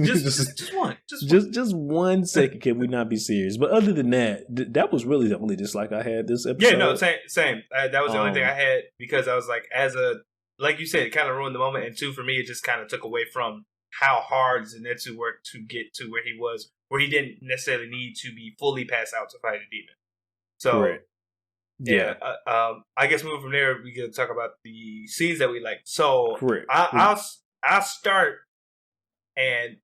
one. Just 1 second. Can we not be serious? But other than that, that was really the only dislike I had this episode. Yeah, no, same. That was the only thing I had, because I was like, like you said, it kind of ruined the moment. And 2, for me, it just kind of took away from how hard Zenitsu worked to get to where he was, where he didn't necessarily need to be fully passed out to fight a demon. So, correct. Yeah. I guess moving from there, we can talk about the scenes that we like. So, correct. I'll start. And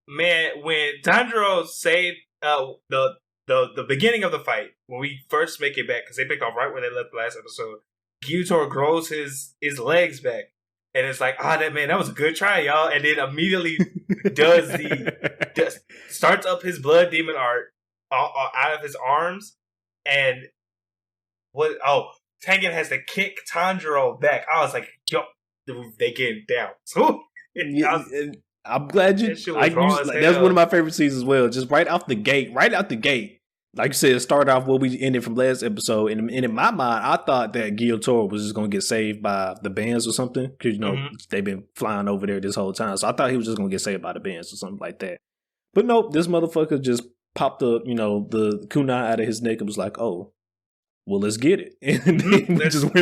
man, when Tanjiro saved the beginning of the fight, when we first make it back, because they picked off right where they left the last episode, Gyutaro grows his legs back, and it's like, that was a good try, y'all. And then immediately starts up his blood demon art out of his arms, and Tengen has to kick Tanjiro back. I was like, yo, they getting down. I'm glad you. That shit was raw as Like, hell. that's one of my favorite scenes as well. Just right out the gate. Like you said, start off where we ended from last episode. And in my mind, I thought that Gyotaro was just going to get saved by the bands or something. Because, they've been flying over there this whole time. So I thought he was just going to get saved by the bands or something like that. But nope, this motherfucker just popped the kunai out of his neck and was like, oh, well, let's get it. And then we just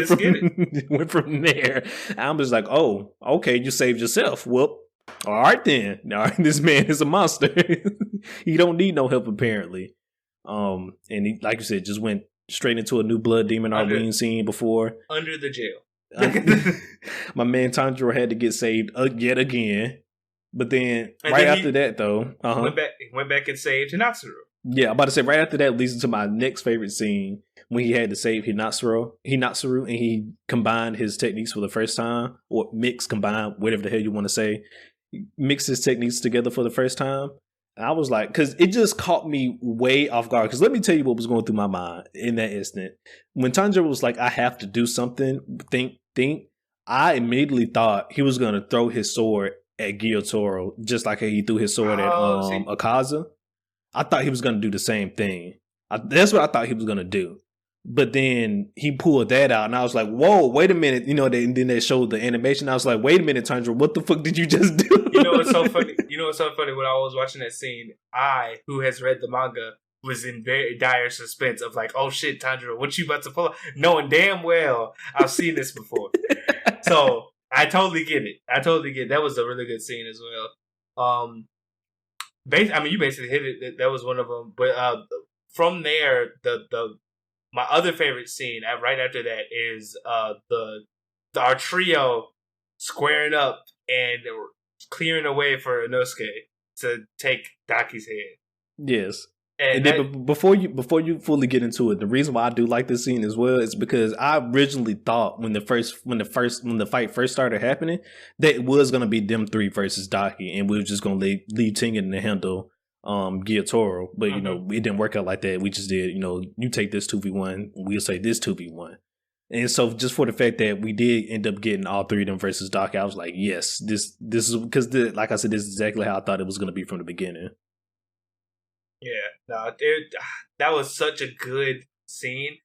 went from there. I'm just like, oh, okay, you saved yourself. Well, all right then. All right, this man is a monster. He don't need no help apparently. And he, like you said, just went straight into a new blood demon arc we ain't seen before. Under the jail. My man Tanjiro had to get saved yet again. But then after that though, went back and saved Hinatsuru. Yeah, I'm about to say right after that leads into my next favorite scene when he had to save Hinatsuru, and he combined his techniques for the first time, or combined, whatever the hell you want to say, mixed his techniques together for the first time. And I was like, because it just caught me way off guard. Because let me tell you what was going through my mind in that instant. When Tanjiro was like, I have to do something, think, I immediately thought he was going to throw his sword at Gyotaro, just like he threw his sword at Akaza. I thought he was going to do the same thing. That's what I thought he was going to do. But then he pulled that out, and I was like, whoa, wait a minute. And then they showed the animation. I was like, wait a minute, Tanjiro, what the fuck did you just do? You know what's so funny? When I was watching that scene, I, who has read the manga, was in very dire suspense of like, oh shit, Tanjiro, what you about to pull up? Knowing damn well I've seen this before. So I totally get it. That was a really good scene as well. You basically hit it. That was one of them. But from there, my other favorite scene right after that is our trio squaring up and clearing a way for Inosuke to take Daki's head. Yes. And then before you fully get into it, the reason why I do like this scene as well is because I originally thought when the fight first started happening that it was gonna be them three versus Daki, and we were just gonna leave Tengen to handle Gyotaro, but it didn't work out like that. We just did, you take this 2v1, we'll say this 2v1. And so just for the fact that we did end up getting all three of them versus Daki, I was like, yes, this is because like I said, this is exactly how I thought it was going to be from the beginning. Yeah, that was such a good scene.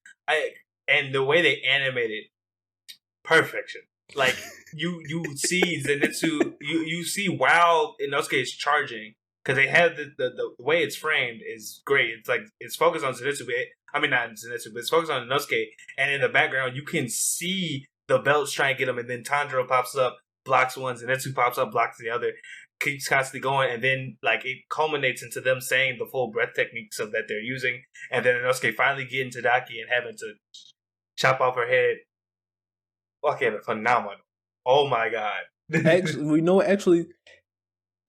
And the way they animated, perfection. Like you see Zenitsu, you see while Inosuke is charging, because they have the way it's framed is great. It's like it's focused on Zenitsu. Not Zenitsu, but it's focused on Inosuke. And in the background, you can see the belts trying to get him, and then Tanjiro pops up, blocks one, Zenitsu pops up, blocks the other. Keeps constantly going, and then like it culminates into them saying the full breath techniques that they're using, and then Inosuke finally getting to Daki and having to chop off her head. Okay, phenomenal! Oh my god! Actually,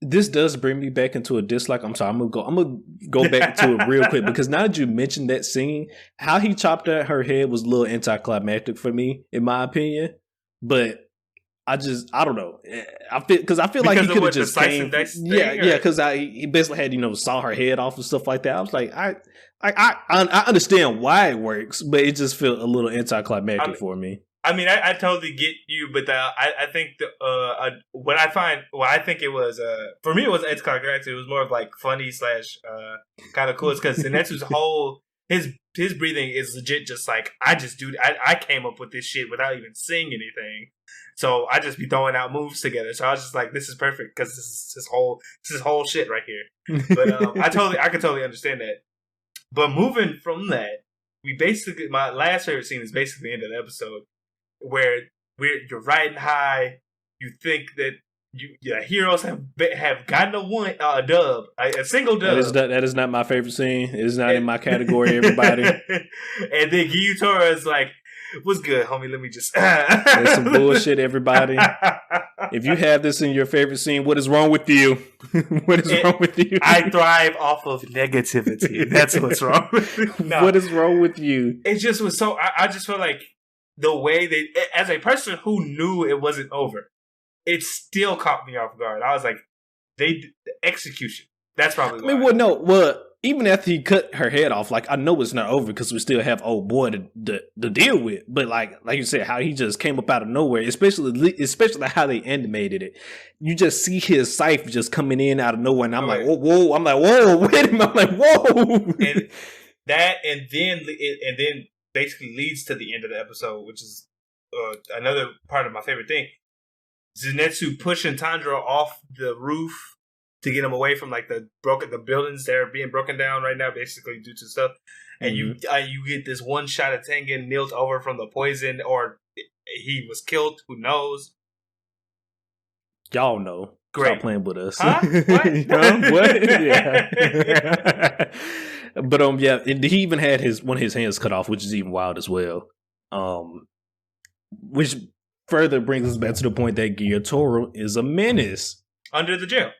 this does bring me back into a dislike. I'm sorry, I'm gonna go back to it real quick because now that you mentioned that scene, how he chopped at her head was a little anticlimactic for me, in my opinion, but. I don't know. I feel like he could have just came. Because he basically had saw her head off and stuff like that. I was like, I understand why it works, but it just felt a little anticlimactic for me. I totally get you, but I think what I think it was for me it was anticlimactic. It was more of like funny / kind of cool. It's because Zenitsu's whole his breathing is legit. Just like I came up with this shit without even seeing anything. So I just be throwing out moves together. So I was just like, this is perfect because this is whole shit right here. But I can totally understand that. But moving from that, my last favorite scene is basically the end of the episode where you're riding high. You think that your heroes have gotten a dub, a single dub. That is not my favorite scene. It is not in my category. Everybody. And then Gyutaro is like, what's good, homie? Let me just... That's some bullshit, everybody. If you have this in your favorite scene, what is wrong with you? What is wrong with you? I thrive off of negativity. That's what's wrong with me. No. What is wrong with you? It just was so... I just feel like the way they... As a person who knew it wasn't over, it still caught me off guard. I was like, the execution. That's probably why. even after he cut her head off, like I know it's not over because we still have old boy to deal with. But like you said, how he just came up out of nowhere, especially how they animated it. You just see his scythe just coming in out of nowhere, and I'm like, whoa! I'm like, whoa! Wait a minute! I'm like, whoa! And then basically leads to the end of the episode, which is another part of my favorite thing. Zenitsu pushing Tanjiro off the roof to get him away from like the buildings that are being broken down right now, basically due to stuff. And you get this one shot of Tengen knelt over from the poison, or he was killed. Who knows? Y'all know. Great. Stop playing with us. Huh? What? What? Yeah. But yeah, he even had one of his hands cut off, which is even wild as well. Which further brings us back to the point that Gyotaro is a menace. Under the jail.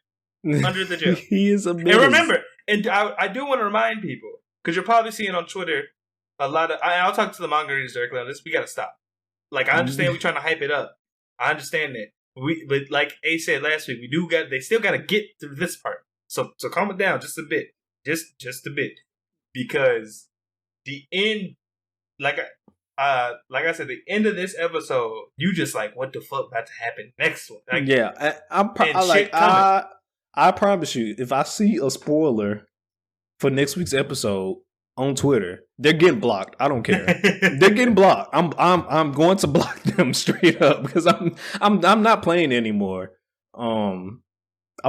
He is a menace. And remember, and I do want to remind people, because you're probably seeing on Twitter a lot of... I'll talk to the manga readers directly on this. We got to stop. Like, I understand we're trying to hype it up. I understand that. But like A said last week, they still got to get through this part. So calm it down just a bit. Just a bit. Because the end... Like I said, the end of this episode, you just like, what the fuck about to happen next one? Like, yeah, I promise you, if I see a spoiler for next week's episode on Twitter, they're getting blocked. I don't care. They're getting blocked. I'm going to block them straight up because I'm not playing anymore. I'm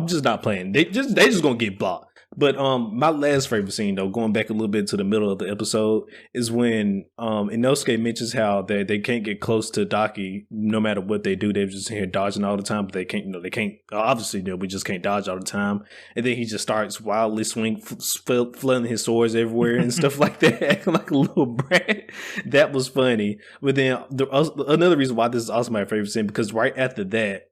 just not playing. They just gonna get blocked. But my last favorite scene, though, going back a little bit to the middle of the episode, is when Inosuke mentions how they can't get close to Daki no matter what they do. They're just here dodging all the time, but they can't. Obviously, we just can't dodge all the time. And then he just starts wildly flailing his swords everywhere and stuff like that, acting like a little brat. That was funny. But then another reason why this is also my favorite scene, because right after that,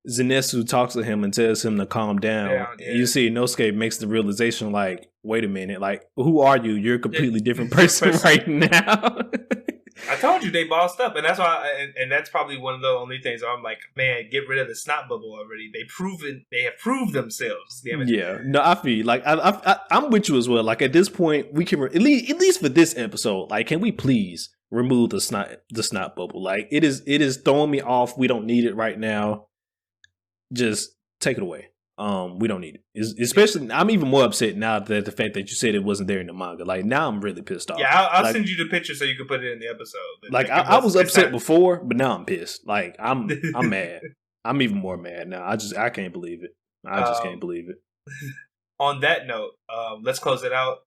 Zenitsu talks to him and tells him to calm down. Yeah. You see Inosuke makes the realization, like, wait a minute, like, who are you? You're a completely different person right now. I told you they bossed up, and that's why, and that's probably one of the only things where I'm like, man, get rid of the snot bubble already. They have proved themselves. Damn it. Yeah, no, I feel like I'm with you as well. Like at this point, we can at least for this episode, like, can we please remove the snot bubble? Like it is throwing me off. We don't need it right now. Just take it away. We don't need it. Especially, I'm even more upset now that the fact that you said it wasn't there in the manga. Like now, I'm really pissed off. Yeah, I'll send you the picture so you can put it in the episode. Like I was upset before, but now I'm pissed. Like I'm mad. I'm even more mad now. I can't believe it. I just can't believe it. On that note, let's close it out.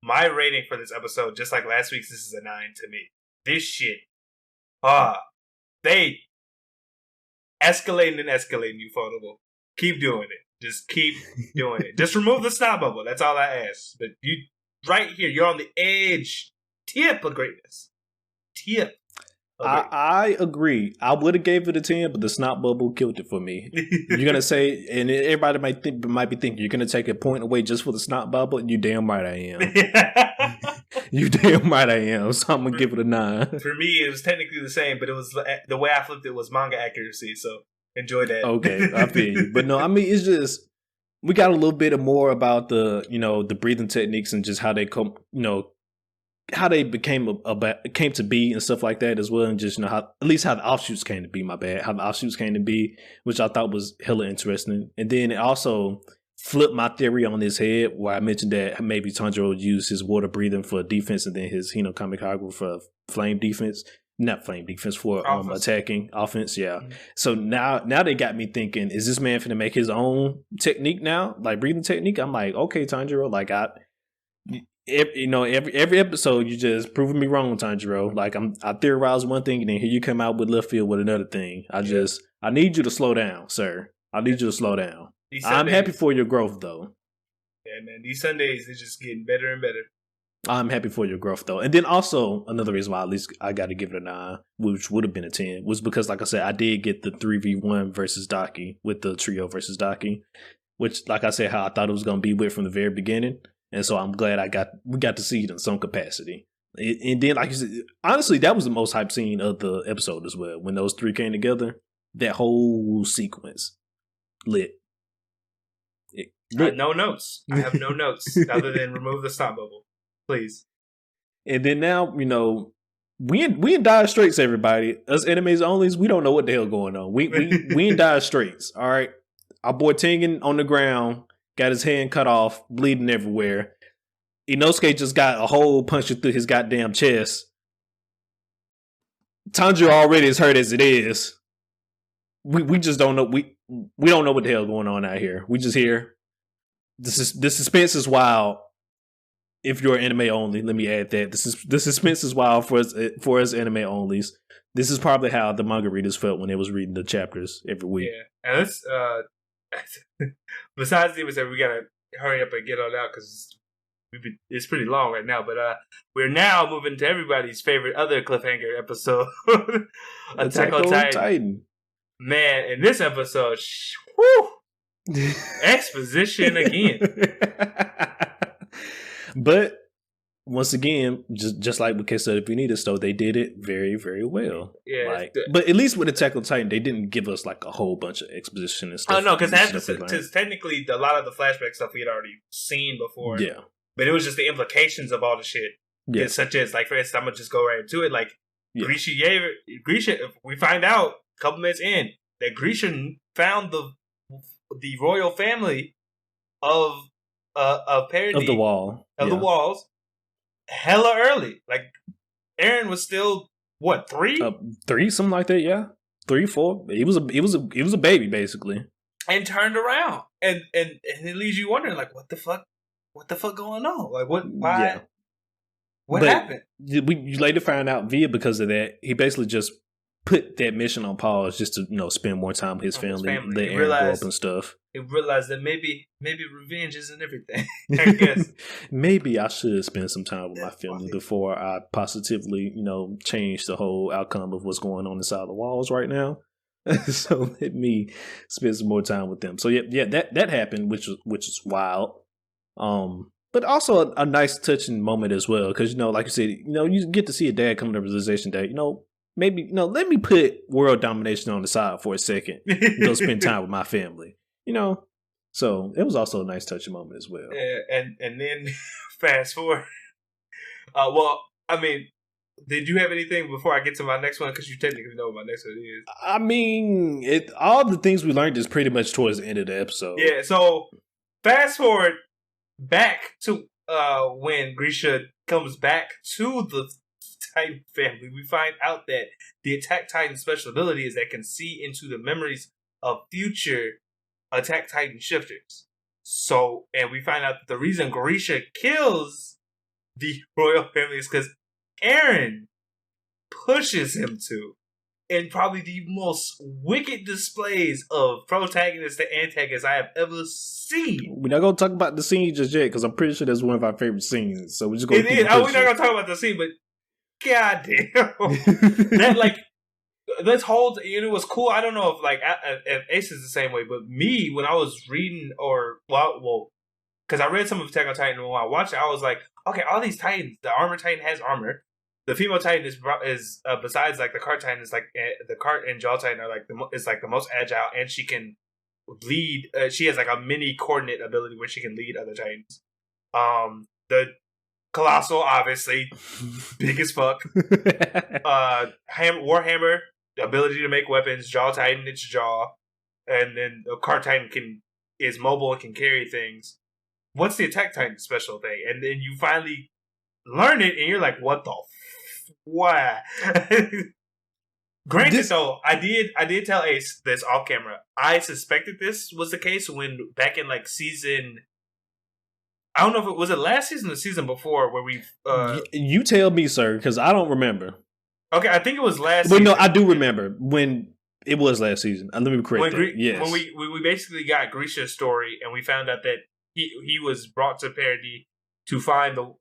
My rating for this episode, just like last week's, this is a 9 to me. This shit, they escalating, you photable. Keep doing it. Just keep doing it. Just remove the snot bubble. That's all I ask. But you, right here, you're on the edge, tip of greatness. Tip. I agree. I would have gave it a 10, but the snot bubble killed it for me. You're gonna say, and everybody might be thinking you're gonna take a point away just for the snot bubble. You damn right I am. You damn right I am. So I'm gonna give it a 9. For me, it was technically the same, but it was the way I flipped it was manga accuracy. So enjoy that. Okay, I feel you. But no, I mean it's just we got a little bit more about the breathing techniques and just how they come, how they came to be and stuff like that as well, and just how the offshoots came to be. How the offshoots came to be, which I thought was hella interesting. And then it also flipped my theory on his head, where I mentioned that maybe Tanjiro would use his water breathing for defense, and then his Kamikaze for flame defense. Not flame defense, for attacking offense. Yeah. Mm-hmm. So now they got me thinking: is this man finna make his own technique now, like breathing technique? I'm like, okay, Tanjiro, like every episode you just proving me wrong, Tanjiro. Like I theorize one thing and then here you come out with left field with another thing. I need you to slow down, sir. I need you to slow down. I'm happy for your growth though. Yeah, man. These Sundays they're just getting better and better. I'm happy for your growth though. And then also another reason why at least I got to give it a 9, which would have been a 10, was because like I said, I did get the 3v1 versus Daki with the trio versus Daki, which like I said, how I thought it was going to be with from the very beginning. And so I'm glad we got to see it in some capacity. And then, like you said, honestly, that was the most hype scene of the episode as well. When those three came together, that whole sequence lit. No notes. I have no notes other than remove the stop bubble, please. And then now, we in dire straits, everybody. Us enemies onlys, we don't know what the hell going on. We in dire straits. All right. Our boy Tengen on the ground, got his hand cut off, bleeding everywhere. Inosuke just got a hole punched through his goddamn chest. Tanjiro already is hurt as it is. We just don't know. We don't know what the hell going on out here. We just here. The suspense is wild. If you're anime only, let me add that the suspense is wild for us anime onlys. This is probably how the manga readers felt when they was reading the chapters every week. Yeah, and let's besides the said we gotta hurry up and get on out because it's pretty long right now. But we're now moving to everybody's favorite other cliffhanger episode, Attack on Titan. Man, in this episode, exposition again. But once again, just like with Queso de Vanitas, though, they did it very, very well. Yeah, but at least with Attack on Titan, they didn't give us like a whole bunch of exposition and stuff. Oh no, because technically a lot of the flashback stuff we had already seen before. Yeah, but it was just the implications of all the shit. Yeah, such as like, for instance, I'm gonna just go right into it. Like Grisha, we find out a couple minutes in that Grisha found the royal family of Parody of the wall the walls hella early. Like Eren was still what 3, something like that. Yeah, 3, 4. He was a baby basically, and turned around, and it leaves you wondering like what the fuck going on? Like why? Yeah. What happened? You later find out because of that he basically just put that mission on pause just to spend more time with his family. Let Eren grow up and stuff. He realized that maybe revenge isn't everything. I guess maybe I should spend some time with my family before I positively change the whole outcome of what's going on inside the walls right now. So let me spend some more time with them. So yeah, that happened, which is wild. But also a nice touching moment as well, because like you said, you get to see a dad come to the realization that maybe let me put world domination on the side for a second and go spend time with my family. So it was also a nice touching moment as well. Yeah, and then fast forward. Well, I mean, did you have anything before I get to my next one? Because you technically know what my next one is. I mean, all the things we learned is pretty much towards the end of the episode. Yeah. So fast forward back to when Grisha comes back to the Titan family, we find out that the Attack Titan special ability is that can see into the memories of future Attack Titan shifters. So, and we find out that the reason Grisha kills the royal family is because Eren pushes him to, in probably the most wicked displays of protagonist to antagonist I have ever seen. We're not going to talk about the scene just yet, because I'm pretty sure that's one of our favorite scenes. So we're just going to we're not going to talk about the scene, but goddamn. That, like, this whole, it was cool. I don't know if Ace is the same way, but me, when I was reading, because I read some of Attack on Titan, and when I watched it, I was like, okay, all these Titans, the Armor Titan has armor. The female Titan is besides like the Cart Titan, is like the Cart and Jaw Titan are like the most agile, and she can lead. She has like a mini coordinate ability where she can lead other Titans. The Colossal, obviously, big as fuck. Warhammer, the ability to make weapons. Jaw Titan, its jaw, and then the Cart Titan is mobile and can carry things. What's the Attack Titan special thing? And then you finally learn it, and you're like, what the why? Granted, though, I did tell Ace this off camera. I suspected this was the case when back in like season, I don't know if it was last season or the season before where we. You tell me, sir, because I don't remember. Okay, I think it was last. But no, I do remember when it was last season. Let me correct that. Yes, when we basically got Grisha's story, and we found out that he was brought to Parody to find the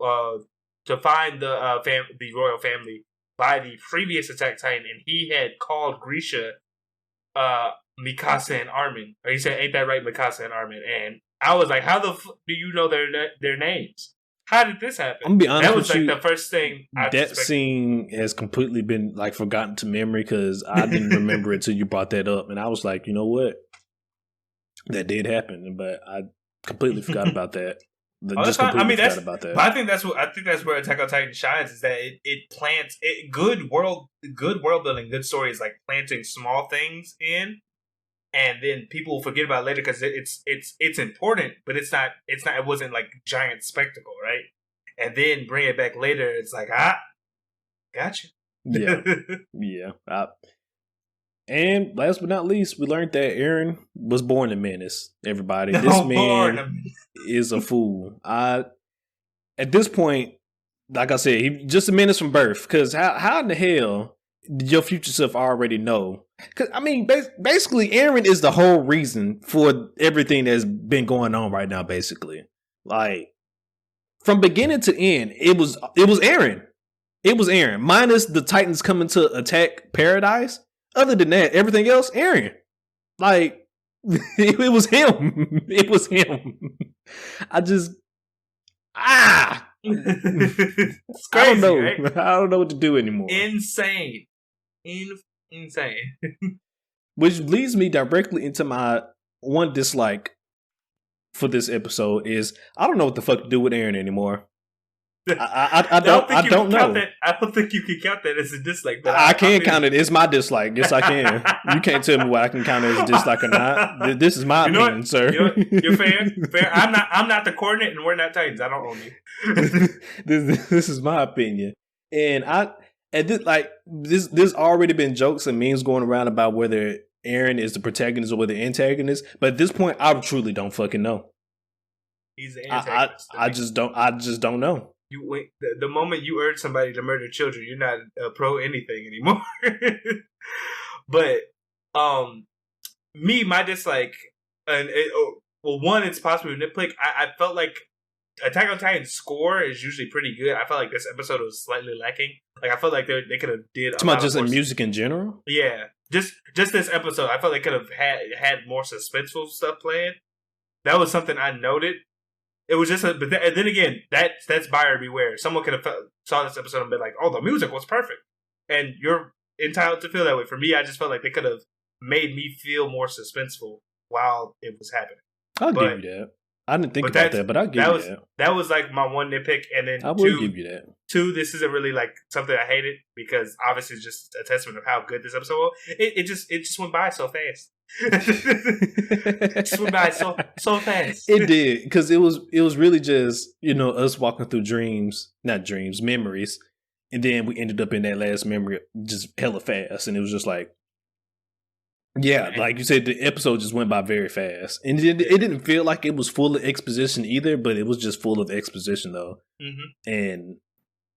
royal family by the previous Attack Titan, and he had called Grisha Mikasa and Armin. Or he said, "Ain't that right, Mikasa and Armin?" And I was like, "How the do you know their names? How did this happen?" I'm gonna be honest with you. That was like the first thing. That scene has completely been like forgotten to memory because I didn't remember it till you brought that up, and I was like, you know what, that did happen, but I Completely forgot about that. Oh, Just I completely mean, forgot about that. but I think that's where Attack on Titan shines, is that it plants good world building, good stories, like planting small things in, and then people will forget about it later because it's important, but it wasn't like giant spectacle, right? And then bring it back later. It's like, gotcha. Yeah, yeah. And last but not least, we learned that Eren was born a menace. Everybody, this man is a fool. At this point, like I said, he just a menace from birth. Because how in the hell did your future self already know? Because I mean, basically, Eren is the whole reason for everything that's been going on right now. Basically, like from beginning to end, it was Eren. It was Eren, minus the Titans coming to attack Paradise. Other than that, everything else, Eren. Like, it was him. It was him. I just, it's crazy, I don't know. right? I don't know what to do anymore. Insane. Insane. Which leads me directly into my one dislike for this episode is I don't know what the fuck to do with Eren anymore. I don't know. I don't think you can count that as a dislike. But I can count it. It's my dislike. Yes, I can. You can't tell me what I can count as a dislike or not. This is my opinion, sir. You're fair. Fair. I'm not the coordinate, and we're not Titans. I don't own you. This is my opinion, and there's already been jokes and memes going around about whether Eren is the protagonist or the antagonist. But at this point, I truly don't fucking know. He's the antagonist. I just don't know. The moment you urge somebody to murder children, you're not pro anything anymore. But my dislike, one, it's possibly nitpick. I felt like Attack on Titan's score is usually pretty good. I felt like this episode was slightly lacking. Like I felt like they could have did. It's about just in music in general. Yeah, just this episode, I felt they could have had more suspenseful stuff playing. That was something I noted. It was just, but then again, that's buyer beware. Someone could have saw this episode and been like, "Oh, the music was perfect," and you're entitled to feel that way. For me, I just felt like they could have made me feel more suspenseful while it was happening. I'll give you that. I didn't think about that, but I'll give you that. That was like my one nitpick, and then I will give you that. Two, this isn't really like something I hated because obviously it's just a testament of how good this episode was. It just went by so fast. It just went by so fast. It did, because it was really just us walking through memories, and then we ended up in that last memory just hella fast, and it was just like. Yeah, like you said, the episode just went by very fast. And it didn't feel like it was full of exposition either, but it was just full of exposition though. Mm-hmm.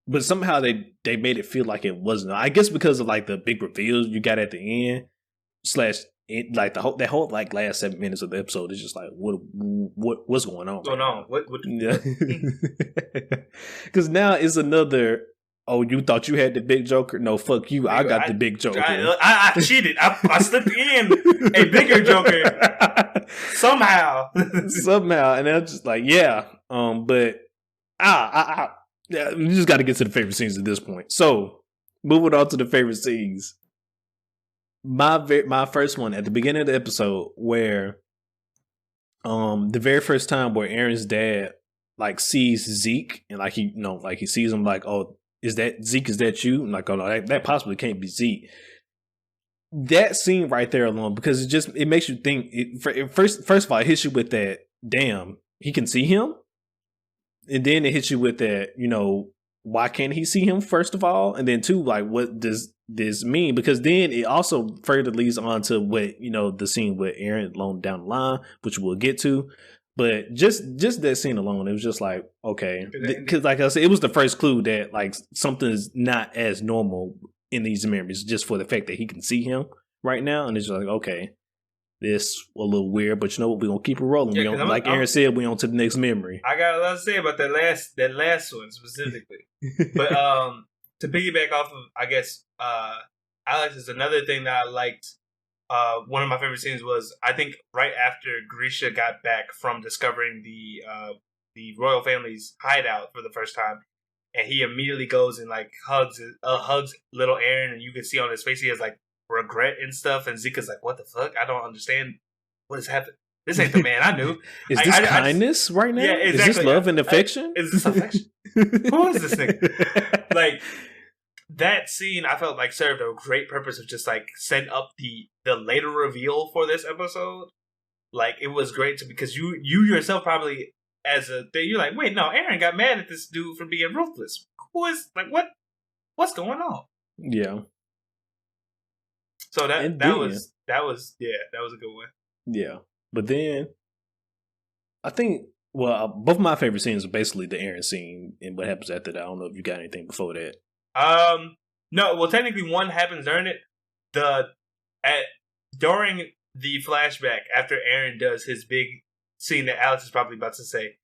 But somehow they made it feel like it wasn't. I guess because of like the big reveals you got at the end, like that whole like last 7 minutes of the episode is just like what's going on? What's going on? What? Yeah. Because now it's another. Oh, you thought you had the big Joker? No, fuck you. I got the big Joker. I cheated. I slipped in a bigger Joker somehow. And I'm just like, yeah. But we just got to get to the favorite scenes at this point. So, moving on to the favorite scenes. My first one at the beginning of the episode, where the very first time where Eren's dad like sees Zeke and like he sees him like, oh. Is that Zeke? Is that you? I'm like, oh no, that possibly can't be Zeke. That scene right there alone, because it makes you think. First of all, it hits you with that. Damn, he can see him, and then it hits you with that. Why can't he see him? First of all, and then two, like, what does this mean? Because then it also further leads on to what the scene with Eren alone down the line, which we'll get to. But just that scene alone, it was just like, okay. Because like I said, it was the first clue that like something's not as normal in these memories just for the fact that he can see him right now. And it's just like, okay, this a little weird, but you know what? We're going to keep it rolling. Yeah, like Eren said, we on to the next memory. I got a lot to say about that last one specifically. But to piggyback off of, I guess, Alex, is another thing that I liked. One of my favorite scenes was, I think, right after Grisha got back from discovering the royal family's hideout for the first time, and he immediately goes and like hugs little Eren, and you can see on his face he has like regret and stuff, and Zika's like, "What the fuck? I don't understand what has happened." This ain't the man I knew. Is this kindness right now? Yeah, exactly. Is this love and affection? Is this affection? Who is this nigga? Like, that scene, I felt like served a great purpose of just like setting up the later reveal for this episode. Like, it was great because you yourself probably as a thing, you're like, wait, no, Aaron got mad at this dude for being ruthless. Who is like what's going on? Yeah. So that was a good one. Yeah. But then I think both my favorite scenes are basically the Aaron scene and what happens after that. I don't know if you got anything before that. No, well technically one happens during it. During the flashback after Aaron does his big scene that Alex is probably about to say,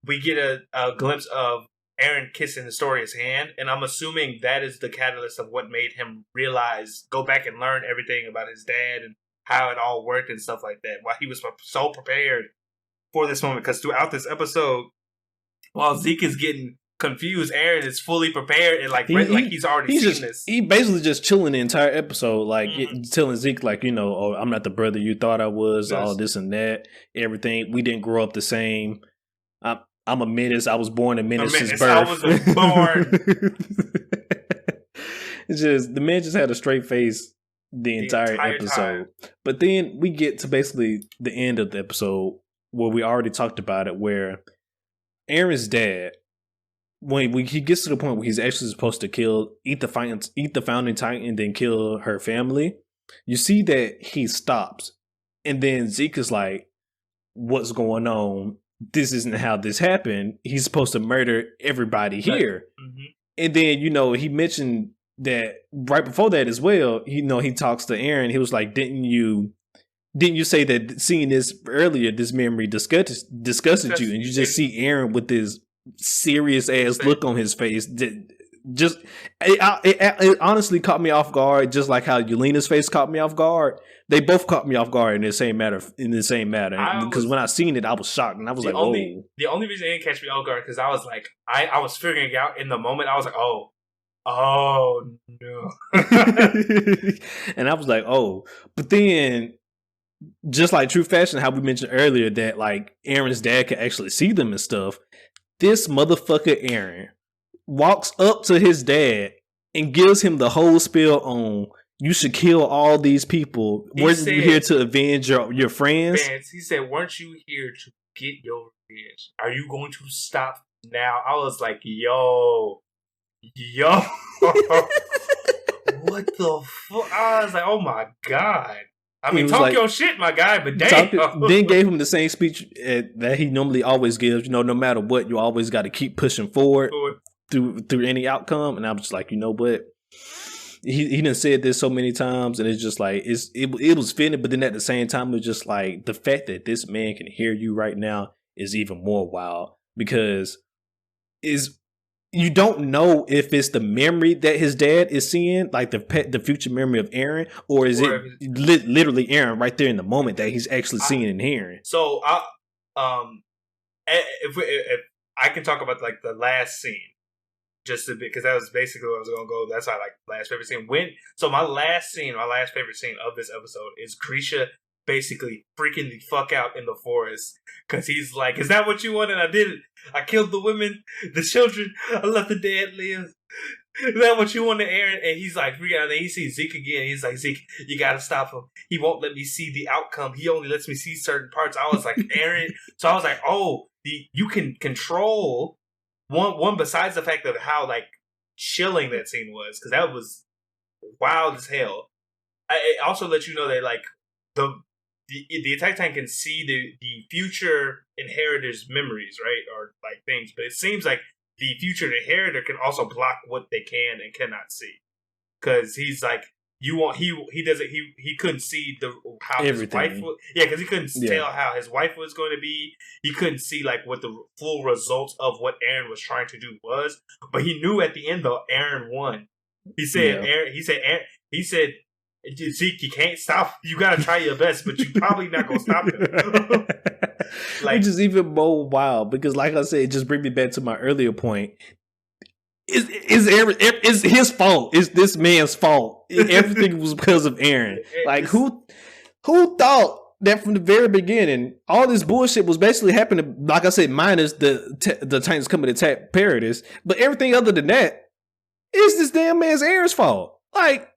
we get a glimpse of Aaron kissing Historia's hand, and I'm assuming that is the catalyst of what made him go back and learn everything about his dad and how it all worked and stuff like that. Why he was so prepared for this moment, because throughout this episode, while Zeke is getting confused, Aaron is fully prepared and he's already seen this. He basically just chilling the entire episode, like telling Zeke, like, you know, oh, I'm not the brother you thought I was, all this and that, everything. We didn't grow up the same. I'm a Menace. I was born in Menace's birth. I was born. It's just the man just had a straight face the entire episode. Time. But then we get to basically the end of the episode where we already talked about it, where Aaron's dad, when he gets to the point where he's actually supposed to eat the founding titan and then kill her family, you see that he stops. And then Zeke is like, what's going on? This isn't how this happened. He's supposed to murder everybody here. Mm-hmm. And then, you know, he mentioned that right before that as well, you know, he talks to Aaron. He was like, didn't you say that seeing this earlier, this memory disgusted you? And you just see Aaron with this serious ass look on his face. It honestly caught me off guard, just like how Yelena's face caught me off guard. They both caught me off guard in the same matter. Because when I seen it, I was shocked, and I was like, "Oh!" The only reason it didn't catch me off guard because I was like, I was figuring it out in the moment. I was like, "Oh no," and I was like, "Oh," but then, just like True Fashion, how we mentioned earlier that like Aaron's dad could actually see them and stuff. This motherfucker Aaron walks up to his dad and gives him the whole spiel on, you should kill all these people. Weren't you here to avenge your friends? He said, weren't you here to get your revenge? Are you going to stop now? I was like, yo. What the fuck? I was like, oh my God. I mean, talk your shit, my guy, but damn. Then gave him the same speech that he normally always gives. You know, no matter what, you always got to keep pushing forward through any outcome. And I was just like, you know what? He done said this so many times, and it's just like it was fitting. But then at the same time, it was just like the fact that this man can hear you right now is even more wild, because you don't know if it's the memory that his dad is seeing, like the future memory of Aaron, or is it literally Aaron right there in the moment that he's actually seeing and hearing. So, if I can talk about like the last scene, just a bit, because that was basically what I was gonna go. That's how like last favorite scene. My last favorite scene of this episode is Grisha basically freaking the fuck out in the forest, because he's like, is that what you wanted? I did it. I killed the women, the children, I let the dead live. Is that what you wanted, Aaron? And he's like freaking out. And then he sees Zeke again. He's like, Zeke, you gotta stop him. He won't let me see the outcome. He only lets me see certain parts. I was like, Aaron. So I was like, oh, you can control one besides the fact of how like chilling that scene was, because that was wild as hell. It also lets you know that like the attack tank can see the future inheritor's memories, right, or like things, but it seems like the future inheritor can also block what they can and cannot see, because he's like, he couldn't see how everything. His wife was, because he couldn't tell how his wife was going to be. He couldn't see like what the full results of what Aaron was trying to do was, but he knew at the end though Aaron won. He said Zeke, you can't stop. You gotta try your best, but you're probably not gonna stop him. Which is even more wild, because like I said, it just brings me back to my earlier point. It's his fault. It's this man's fault. Everything was because of Aaron. Like who thought that from the very beginning, all this bullshit was basically happening, like I said, minus the Titans coming to attack Paradis. But everything other than that is this damn man's Aaron's fault. Like,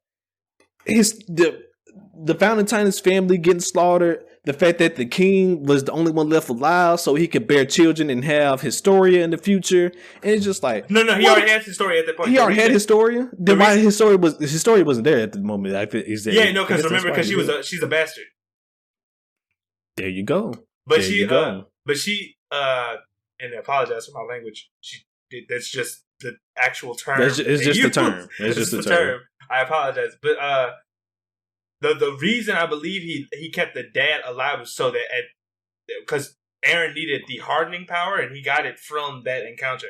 the founding Titans family getting slaughtered, the fact that the king was the only one left alive so he could bear children and have Historia in the future. And it's just like... No, he already had Historia at that point. He already had Historia? Then why Historia wasn't there at the moment? Because she's a bastard. There you go. But she, and I apologize for my language. That's just the actual term. It's just the term. It's just the term. I apologize, but the reason I believe he kept the dad alive was so that because Aaron needed the hardening power and he got it from that encounter,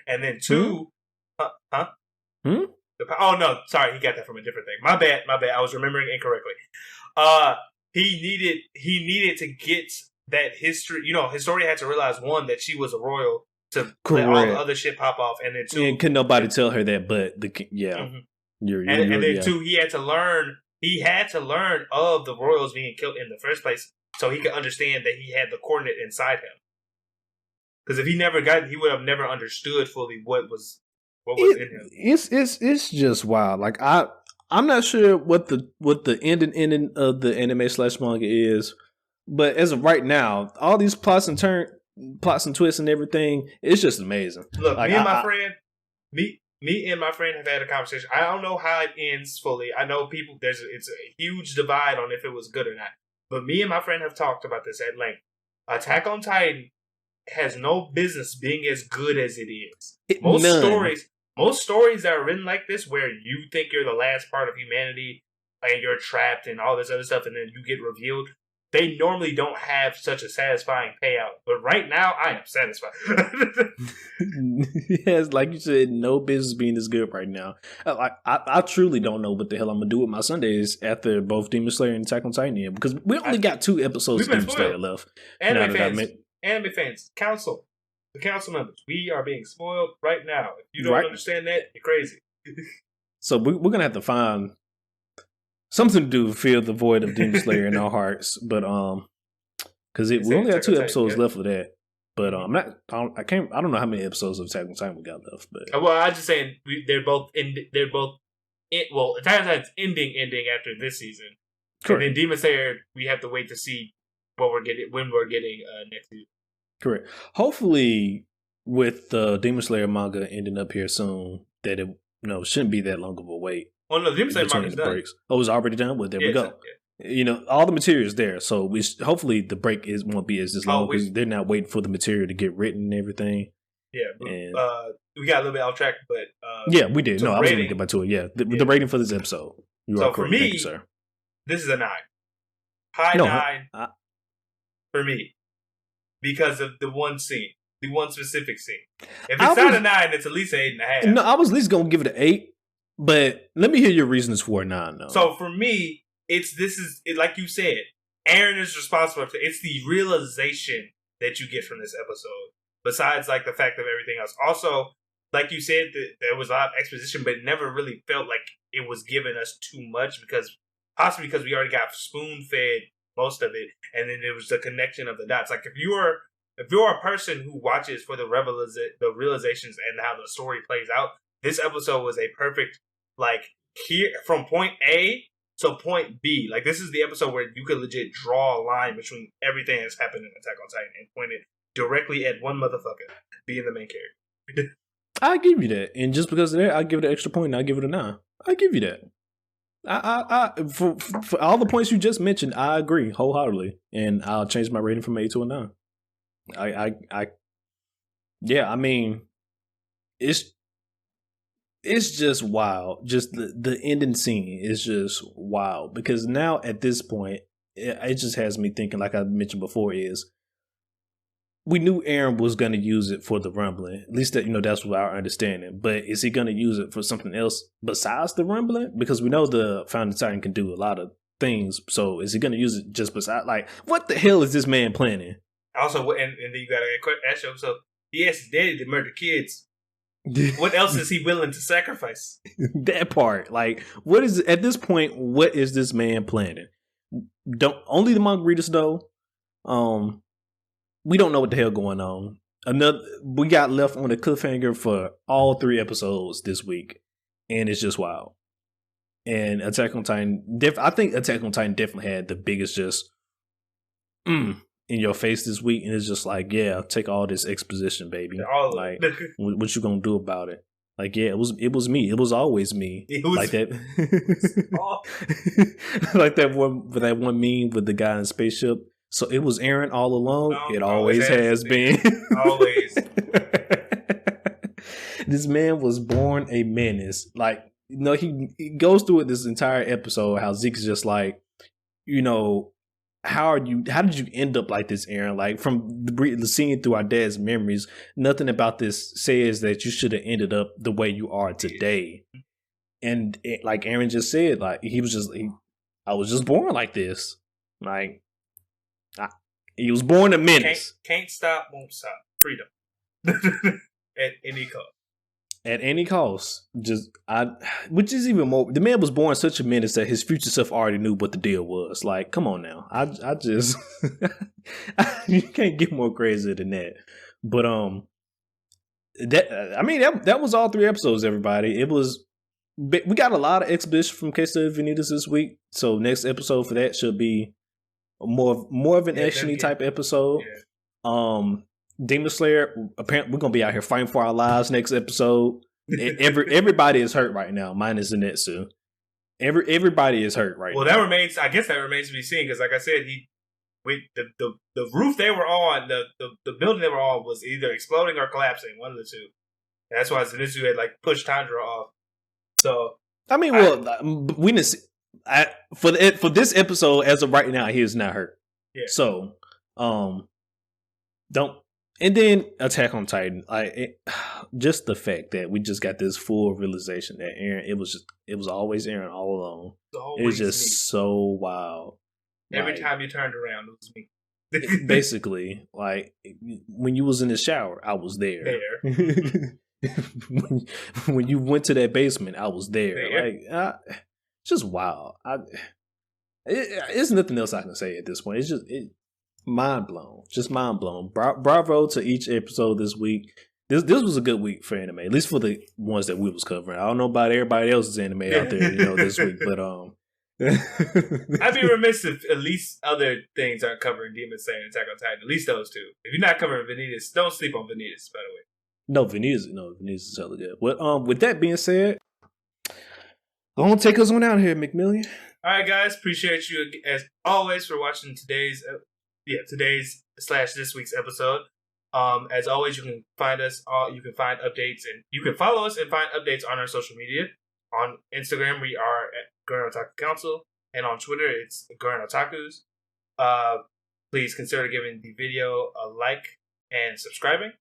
and then two, oh no, sorry, he got that from a different thing. My bad. I was remembering incorrectly. He needed to get that history. Historia had to realize, one, that she was a royal to let all the other shit pop off, and then two, and couldn't nobody tell her that. But two, he had to learn. He had to learn of the royals being killed in the first place, so he could understand that he had the coordinate inside him. Because if he never got it, he would have never understood fully what was in him. It's just wild. Like I'm not sure what the ending of the anime / manga is, but as of right now, all these plots and twists and everything, it's just amazing. Look, me and my friend have had a conversation. I don't know how it ends fully. I know it's a huge divide on if it was good or not. But me and my friend have talked about this at length. Attack on Titan has no business being as good as it is. Most stories that are written like this, where you think you're the last part of humanity and you're trapped and all this other stuff, and then you get revealed, they normally don't have such a satisfying payout. But right now, I am satisfied. Yes, like you said, no business being this good right now. I truly don't know what the hell I'm going to do with my Sundays after both Demon Slayer and Attack on Titan end, because we only got 2 episodes of Demon Slayer left. Anime fans, the council members, we are being spoiled right now. If you don't understand that, you're crazy. So we're going to have to find something to do to fill the void of Demon Slayer in our hearts. But because we only got 2 episodes left of that. But I don't know how many episodes of Attack on Titan we got left. But I'm just saying they're both Attack on Titan's ending after this season. Correct. And then Demon Slayer, we have to wait to see when we're getting next season. Correct. Hopefully, with the Demon Slayer manga ending up here soon, that it shouldn't be that long of a wait. Oh no, Demon Slayer manga is done. Oh, it's already done. Well, there we go. All the material is there, so hopefully the break won't be as long because they're not waiting for the material to get written and everything. Yeah, we got a little bit off track, but yeah, we did. I was going to get back to it. Yeah, the rating for this episode. You are correct. For me, thank you, sir. This is a 9. High 9 for me. Because of the one scene, the one specific scene. If it's not a 9, it's at least an 8.5. No, I was at least going to give it an 8, but let me hear your reasons for a 9, though. So for me, like you said, Aaron is responsible for it's the realization that you get from this episode. Besides, like, the fact of everything else. Also, like you said, there was a lot of exposition, but it never really felt like it was giving us too much possibly because we already got spoon-fed most of it, and then it was the connection of the dots. Like if you're a person who watches for the realizations and how the story plays out, this episode was a perfect here from point A to point B. Like this is the episode where you could legit draw a line between everything that's happened in Attack on Titan and point it directly at one motherfucker being the main character. I give you that, and just because of that, I give it an extra point. And I give it a 9. I give you that. For all the points you just mentioned, I agree wholeheartedly, and I'll change my rating from 8 to a 9. I mean, it's just wild. Just the ending scene is just wild because now at this point, it just has me thinking, like I mentioned before, is we knew Aaron was going to use it for the rumbling. At least that's what our understanding. But is he going to use it for something else besides the rumbling? Because we know the Founding Titan can do a lot of things. So is he going to use it just beside? Like, what the hell is this man planning? Also, and then you got to ask yourself, so he asked his daddy to murder kids. What else is he willing to sacrifice? That part. Like, what is at this point, what is this man planning? don't only the manga readers know. We don't know what the hell going on. We got left on a cliffhanger for all 3 episodes this week, and it's just wild. And Attack on Titan, I think Attack on Titan definitely had the biggest just in your face this week, and it's just like, yeah, take all this exposition, baby. Like, what you gonna do about it? Like, yeah, it was me. It was always me. Like that, like that one meme with the guy in the spaceship. So it was Eren all along. No, it always has been. Always. This man was born a menace. Like, you know, he goes through it this entire episode. How Zeke's just like, you know, how did you end up like this, Eren? Like, from the seeing through our dad's memories, nothing about this says that you should have ended up the way you are today. And like Eren just said, like I was just born like this. Like, he was born a menace. Can't stop, won't stop. Freedom. At any cost. At any cost. Which is even more. The man was born such a menace that his future self already knew what the deal was. Like, come on now. I just you can't get more crazy than that. But that was all 3 episodes, everybody. We got a lot of exposition from Queso de Vanitas this week. So next episode for that should be more of an action-y type episode. Yeah. Demon Slayer, apparently we're gonna be out here fighting for our lives next episode. Everybody is hurt right now, minus Zenitsu. Everybody is hurt right now. Well, I guess that remains to be seen, because like I said, the roof they were on, the building they were on was either exploding or collapsing, one of the two. And that's why Zenitsu had like pushed Tanjiro off. So I mean, we didn't see, for this episode as of right now, he is not hurt. Yeah. So don't. And then Attack on Titan, just the fact that we just got this full realization that Eren, it was always Eren all along. It was just so wild. Every time you turned around, it was me. Basically, like when you was in the shower, I was there. When you went to that basement, I was there. Like, just wild. There's nothing else I can say at this point. It's just mind blown. Just mind blown. Bravo to each episode this week. This was a good week for anime, at least for the ones that we was covering. I don't know about everybody else's anime out there, this week, but I'd be remiss if at least other things aren't covering Demon Slayer and Attack on Titan. At least those 2. If you're not covering Vanitas, don't sleep on Vanitas, by the way. No, Vanitas is hella good. Well, with that being said, go on, take us on out here, McMillian. All right, guys, appreciate you as always for watching today's this week's episode. As always, you can find us you can find updates, and you can follow us and find updates on our social media. On Instagram, we are at Gurren Otaku Council, and on Twitter, it's Gurren Otakus. Please consider giving the video a like and subscribing,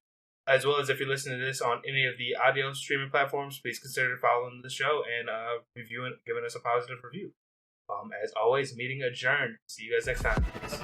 as well as if you're listening to this on any of the audio streaming platforms, please consider following the show and reviewing, giving us a positive review. As always, meeting adjourned. See you guys next time. Peace.